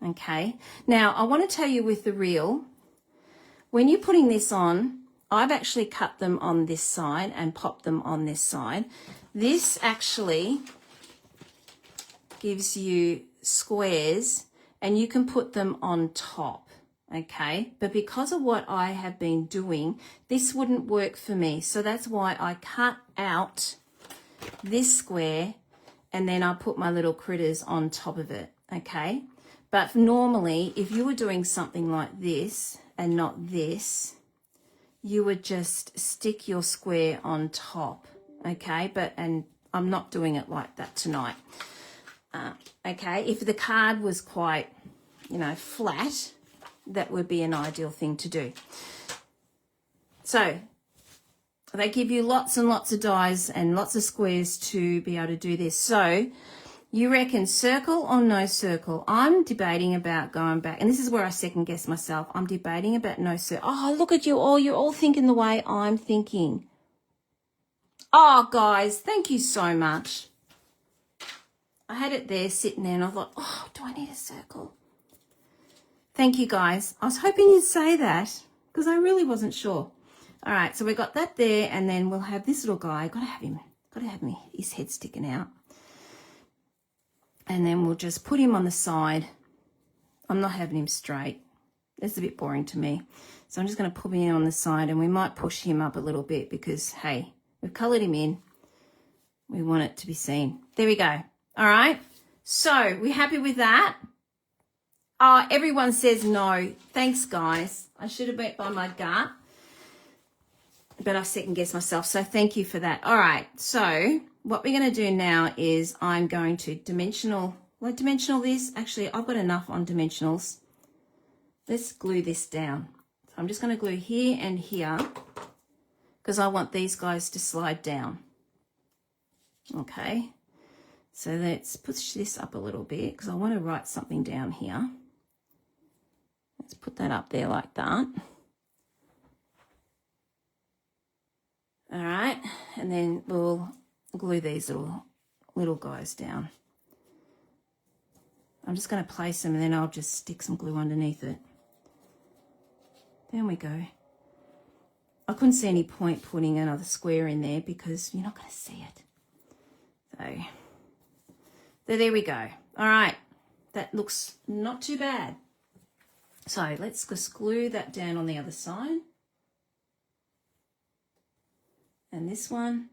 A: okay? Now, I want to tell you with the reel, when you're putting this on, I've actually cut them on this side and popped them on this side. This actually gives you squares, and you can put them on top, okay? But because of what I have been doing, this wouldn't work for me, so that's why I cut out this square, and then I put my little critters on top of it, okay? But normally, if you were doing something like this and not this, you would just stick your square on top, okay? And I'm not doing it like that tonight. Okay, if the card was quite, flat, that would be an ideal thing to do. So they give you lots and lots of dies and lots of squares to be able to do this. So you reckon circle or no circle? I'm debating about going back, and this is where I second guess myself. I'm debating about no circle. Oh, look at you all. You're all thinking the way I'm thinking. Oh, guys, thank you so much. I had it there sitting there and I thought, oh, do I need a circle? Thank you, guys. I was hoping you'd say that. because I really wasn't sure. All right, so we got that there, and then we'll have this little guy. Got to have his head sticking out. And then we'll just put him on the side. I'm not having him straight. That's a bit boring to me. So I'm just going to put him on the side, and we might push him up a little bit because, hey, we've coloured him in. We want it to be seen. There we go. All right. So we're happy with that. Oh, everyone says no. Thanks, guys. I should have went by my gut, but I second-guessed myself. So thank you for that. All right. So what we're going to do now is I'm going to dimensional this. Actually, I've got enough on dimensionals. Let's glue this down. So I'm just going to glue here and here because I want these guys to slide down. Okay. So let's push this up a little bit because I want to write something down here. Let's put that up there like that. All right. And then we'll glue these little guys down. I'm just going to place them and then I'll just stick some glue underneath it. There we go. I couldn't see any point putting another square in there because you're not going to see it. So there we go. All right. That looks not too bad. So let's just glue that down on the other side. And this one,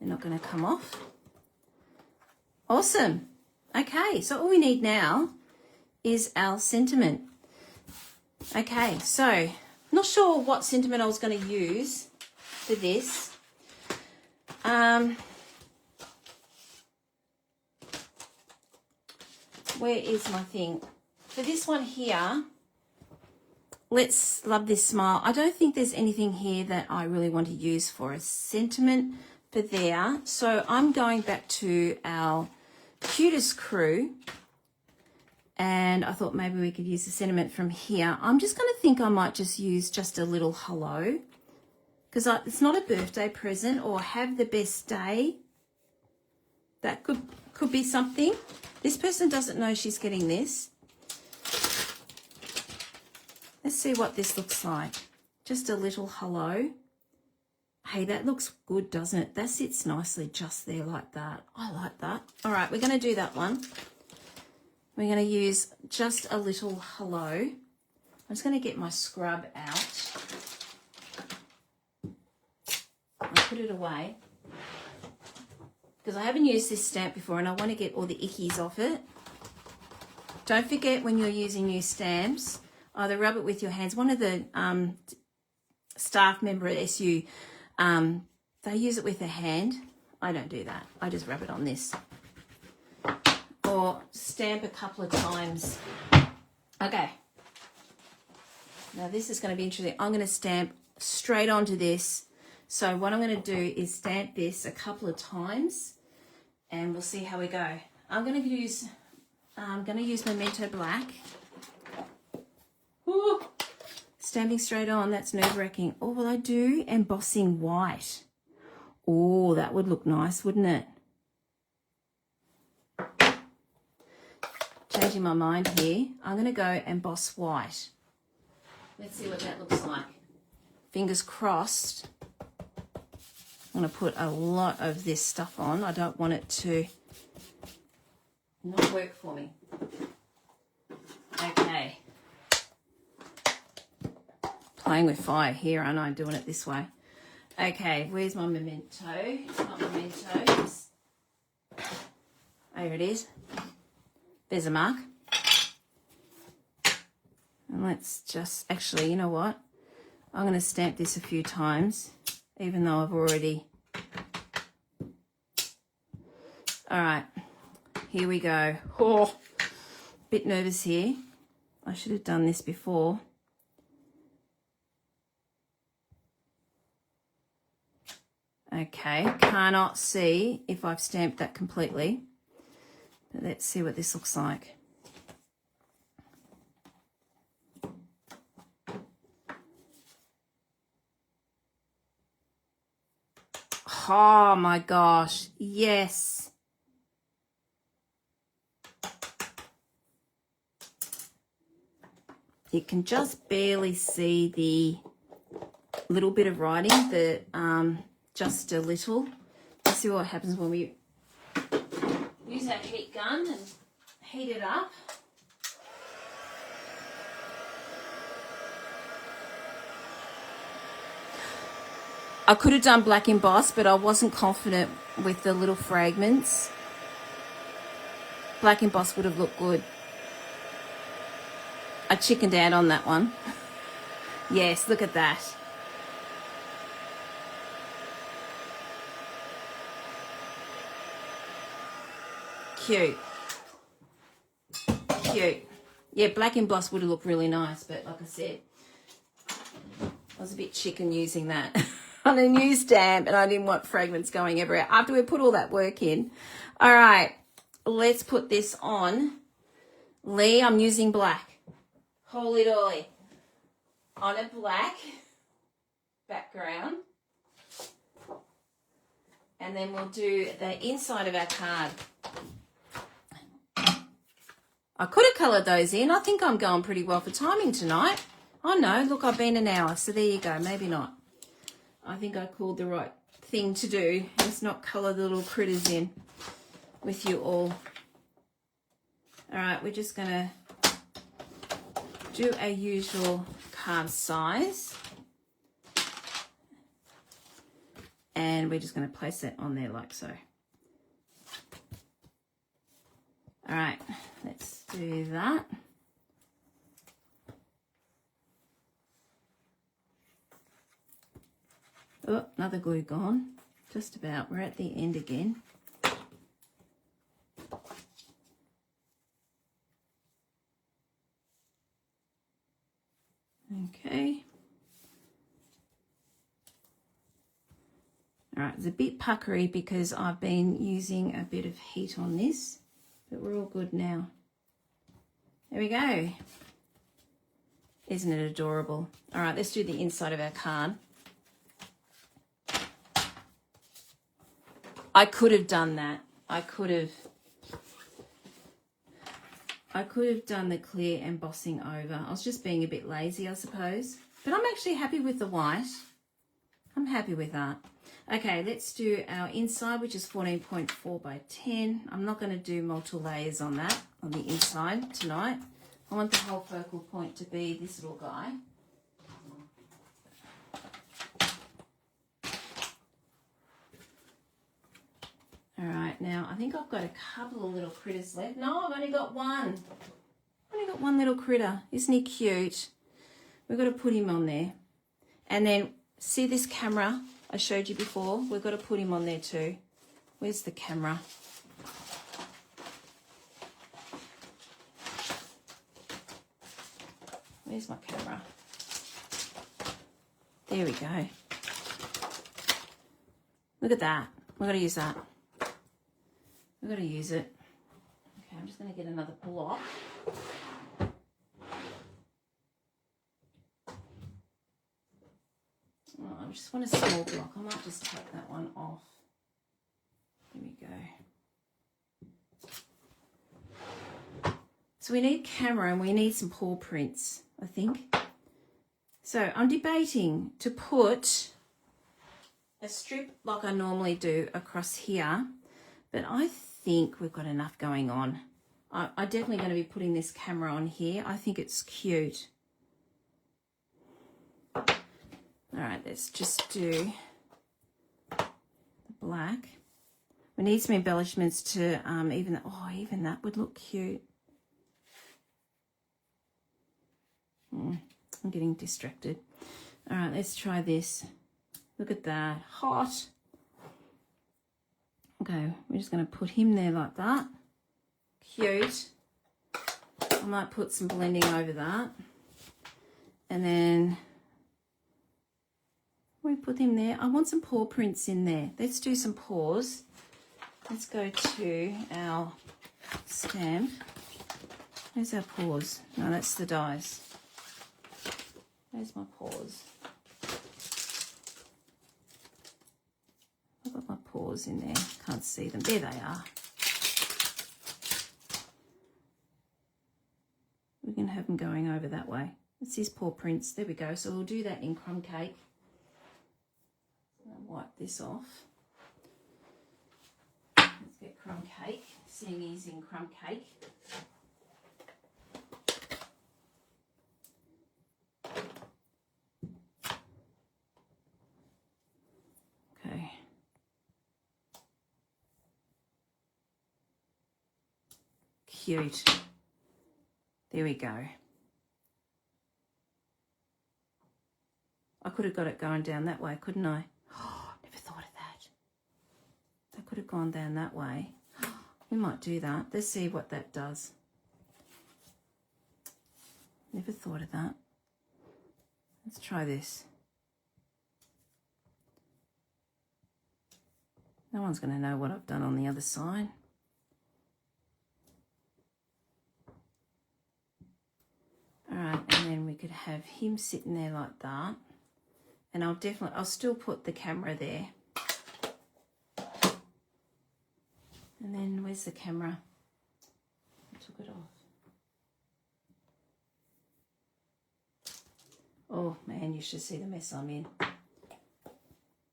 A: they're not going to come off. Awesome. Okay, so all we need now is our sentiment. Okay, so not sure what sentiment I was going to use for this. Where is my thing? For this one here, let's love this smile. I don't think there's anything here that I really want to use for a sentiment for there. So I'm going back to our Cutest crew. And I thought maybe we could use the sentiment from here. I'm just going to think I might just use just a little hello. Because it's not a birthday present or have the best day. That could be something. This person doesn't know she's getting this. Let's see what this looks like. Just a little hello. Hey, that looks good, doesn't it? That sits nicely just there like that. I like that. All right, we're going to do that one. We're going to use just a little hello. I'm just going to get my scrub out. I'll put it away. Because I haven't used this stamp before and I want to get all the ickies off it. Don't forget when you're using new stamps, either rub it with your hands. One of the staff member at SU, they use it with their hand. I don't do that. I just rub it on this. Or stamp a couple of times. Okay. Now this is going to be interesting. I'm going to stamp straight onto this. So what I'm going to do is stamp this a couple of times and we'll see how we go. I'm going to use Memento Black. Ooh, stamping straight on, that's nerve-wracking. Or will I do embossing white? Oh, that would look nice, wouldn't it? Changing my mind here. I'm going to go emboss white. Let's see what that looks like. Fingers crossed. I'm going to put a lot of this stuff on. I don't want it to not work for me. Okay. Playing with fire here, aren't I? Doing it this way. Okay, where's my memento? Not memento. There it is. There's a mark. And let's just, actually, you know what? I'm going to stamp this a few times, even though I've already... All right, here we go. Oh, bit nervous here. I should have done this before. Okay, cannot see if I've stamped that completely. But let's see what this looks like. Oh my gosh, yes. you can just barely see the little bit of writing, just a little. Let's see what happens when we use our heat gun and heat it up. I could have done black emboss, but I wasn't confident with the little fragments. Black emboss would have looked good. I chickened out on that one. Yes, look at that. Cute. Cute. Yeah, black emboss would have looked really nice, but like I said, I was a bit chicken using that on a new stamp, and I didn't want fragments going everywhere after we put all that work in. All right, let's put this on. Lee, I'm using black. Holy dolly. On a black background. And then we'll do the inside of our card. I could have coloured those in. I think I'm going pretty well for timing tonight. Oh no, look, I've been an hour, so there you go. Maybe not. I think I called the right thing to do. Let's not colour the little critters in with you all. All right, we're just going to do our usual card size. And we're just going to place that on there like so. All right, let's do that. Oh, another glue gone. Just about. We're at the end again. Okay. All right, it's a bit puckery because I've been using a bit of heat on this, but we're all good now. There we go. Isn't it adorable? All right, let's do the inside of our card. I could have done that. I could have done the clear embossing over. I was just being a bit lazy, I suppose. But I'm actually happy with the white. I'm happy with that. Okay, let's do our inside, which is 14.4 by 10. I'm not going to do multiple layers on that, on the inside tonight. I want the whole focal point to be this little guy. All right, now I think I've got a couple of little critters left. No, I've only got one. I've only got one little critter. Isn't he cute? We've got to put him on there. And then, see this camera I showed you before? We've got to put him on there too. Where's the camera? Where's my camera? There we go. Look at that. We've got to use that. We've got to use it. Okay, I'm just going to get another block. Oh, I just want a small block. I might just take that one off. There we go. So we need camera and we need some paw prints, I think. So I'm debating to put a strip like I normally do across here, but I think we've got enough going on. I'm definitely going to be putting this camera on here. I think it's cute. All right, let's just do the black. We need some embellishments to even that would look cute. I'm getting distracted. All right, let's try this. Look at that, hot. Okay, we're just going to put him there like that. Cute. I might put some blending over that. And then we put him there. I want some paw prints in there. Let's do some paws. Let's go to our stamp. Where's our paws? No, that's the dies. Where's my paws? I've got my paws in there. Can't see them. There they are. We can have them going over that way. It's his paw prints. There we go. So we'll do that in crumb cake. I'll wipe this off. Let's get crumb cake, seeing he's in crumb cake. Okay. Cute. There we go. I could have got it going down that way, couldn't I? Oh, never thought of that. I could have gone down that way. We might do that. Let's see what that does. Never thought of that. Let's try this. No one's going to know what I've done on the other side. All right, and then we could have him sitting there like that. And I'll still put the camera there. And then where's the camera? I took it off. Oh man, you should see the mess I'm in.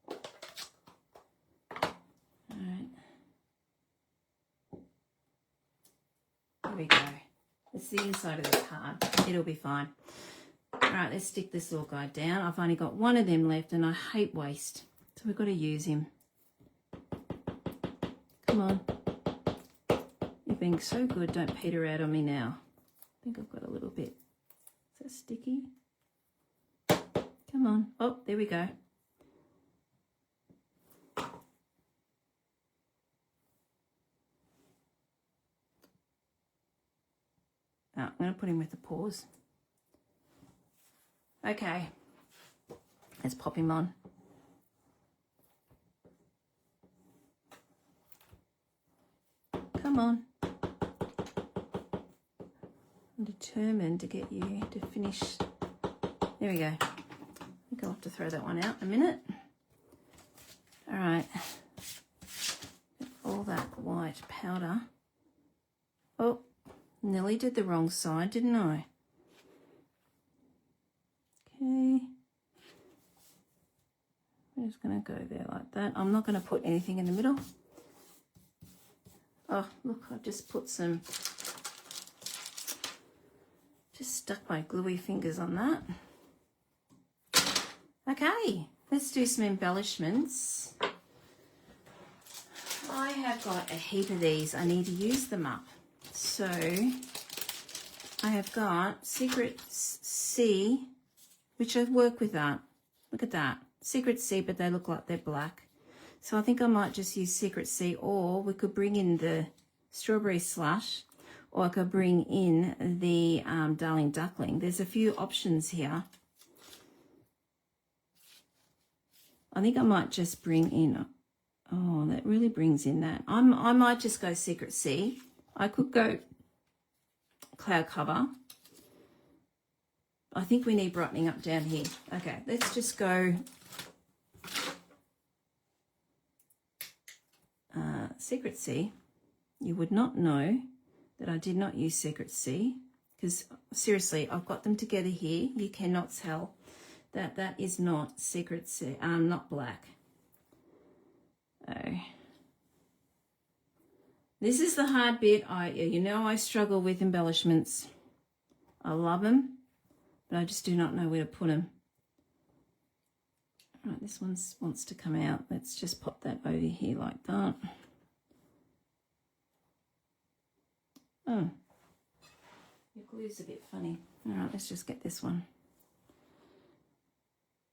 A: All right. There we go. It's the inside of the card. It'll be fine. All right, let's stick this little guy down. I've only got one of them left and I hate waste. So we've got to use him. Come on. You're being so good. Don't peter out on me now. I think I've got a little bit. Is that sticky? Come on. Oh, there we go. Oh, I'm going to put him with the paws. Okay. Let's pop him on. Come on. I'm determined to get you to finish. There we go. I think I'll have to throw that one out in a minute. All right. All that white powder. Oh, nearly did the wrong side, didn't I? Okay. I'm just going to go there like that. I'm not going to put anything in the middle. Oh, look, I've just put some, just stuck my gluey fingers on that. Okay, let's do some embellishments. I have got a heap of these. I need to use them up. So I have got Secret C, which I work with that. Look at that. Secret C, but they look like they're black. So I think I might just use Secret C, or we could bring in the strawberry slush, or I could bring in the Darling Duckling. There's a few options here. I think I might just bring in, oh, that really brings in that. I might just go Secret C. I could go Cloud Cover. I think we need brightening up down here. Okay, let's just go Secret C. You would not know that I did not use Secret C, because seriously, I've got them together here. You cannot tell that that is not Secret C, not black. Oh. This is the hard bit. I struggle with embellishments. I love them, but I just do not know where to put them. All right, this one wants to come out. Let's just pop that over here like that. Oh, your glue's a bit funny. All right, let's just get this one.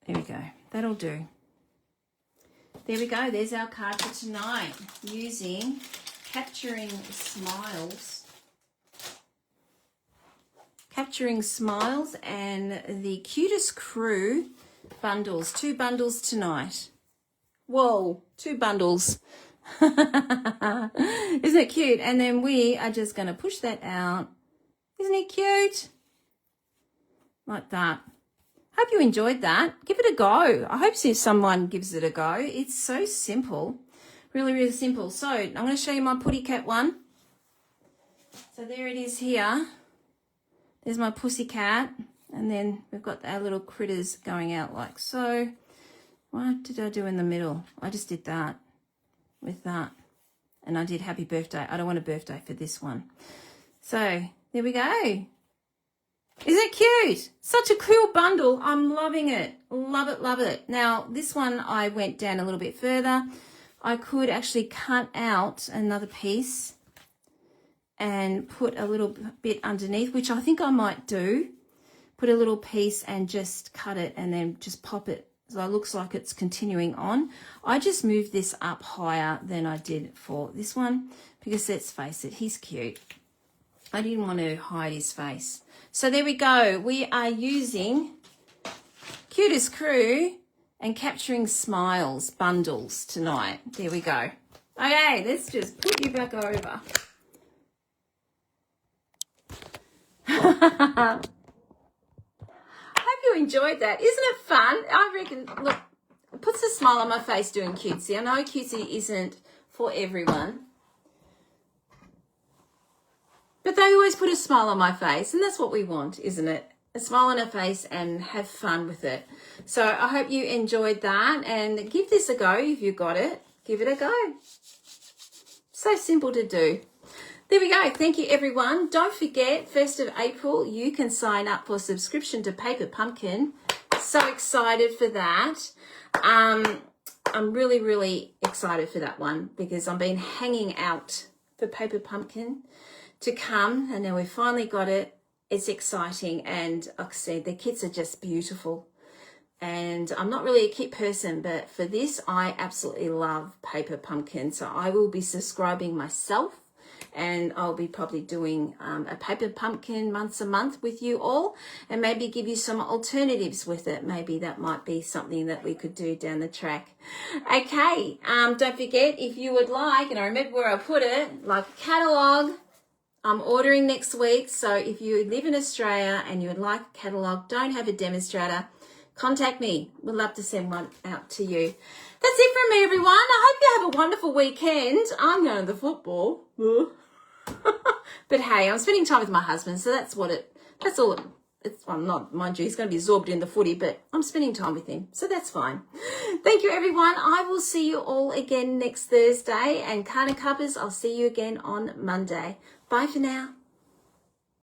A: There we go. That'll do. There we go. There's our card for tonight, using Capturing Smiles. Capturing Smiles and the Cutest Crew bundles. 2 bundles tonight. Whoa, 2 bundles. Isn't it cute? And then we are just going to push that out. Isn't it cute? Like that. Hope you enjoyed that. Give it a go. I hope someone gives it a go. It's so simple. Really, really simple. So I'm going to show you my Putty Cat one. So there it is here. There's my pussycat. And then we've got our little critters going out like so. What did I do in the middle? I just did that with that. And I did happy birthday. I don't want a birthday for this one. So there we go. Isn't it cute? Such a cool bundle. I'm loving it. Love it, love it. Now, this one I went down a little bit further. I could actually cut out another piece and put a little bit underneath, which I think I might do. Put a little piece and just cut it and then just pop it. So it looks like it's continuing on. I just moved this up higher than I did for this one because let's face it, he's cute. I didn't want to hide his face. So there we go. We are using Cutest Crew and Capturing Smiles bundles tonight. There we go. Okay, let's just put you back over. Hope you enjoyed that. Isn't it fun? I reckon, look, it puts a smile on my face doing cutesy. I know cutesy isn't for everyone, but they always put a smile on my face, and that's what we want, isn't it? A smile on our face and have fun with it. So I hope you enjoyed that, and give this a go if you got it. Give it a go. So simple to do. There we go. Thank you, everyone. Don't forget, 1st of April, you can sign up for subscription to Paper Pumpkin. So excited for that. I'm really, really excited for that one because I've been hanging out for Paper Pumpkin to come, and now we've finally got it. It's exciting, and like I said, the kits are just beautiful. And I'm not really a kit person, but for this, I absolutely love Paper Pumpkin. So I will be subscribing myself, and I'll be probably doing a Paper Pumpkin once a month with you all, and maybe give you some alternatives with it. Maybe that might be something that we could do down the track. Okay, don't forget, if you would like, and I remember where I put it, like a catalogue, I'm ordering next week. So if you live in Australia and you would like a catalogue, don't have a demonstrator, contact me. We'd love to send one out to you. That's it from me, everyone. I hope you have a wonderful weekend. I'm going to the football. But hey, I'm spending time with my husband, so that's all it's, well, not, mind you, he's going to be absorbed in the footy, but I'm spending time with him, so that's fine. Thank you, everyone. I will see you all again next Thursday, and Carter Cuppers, I'll see you again on Monday. Bye for now.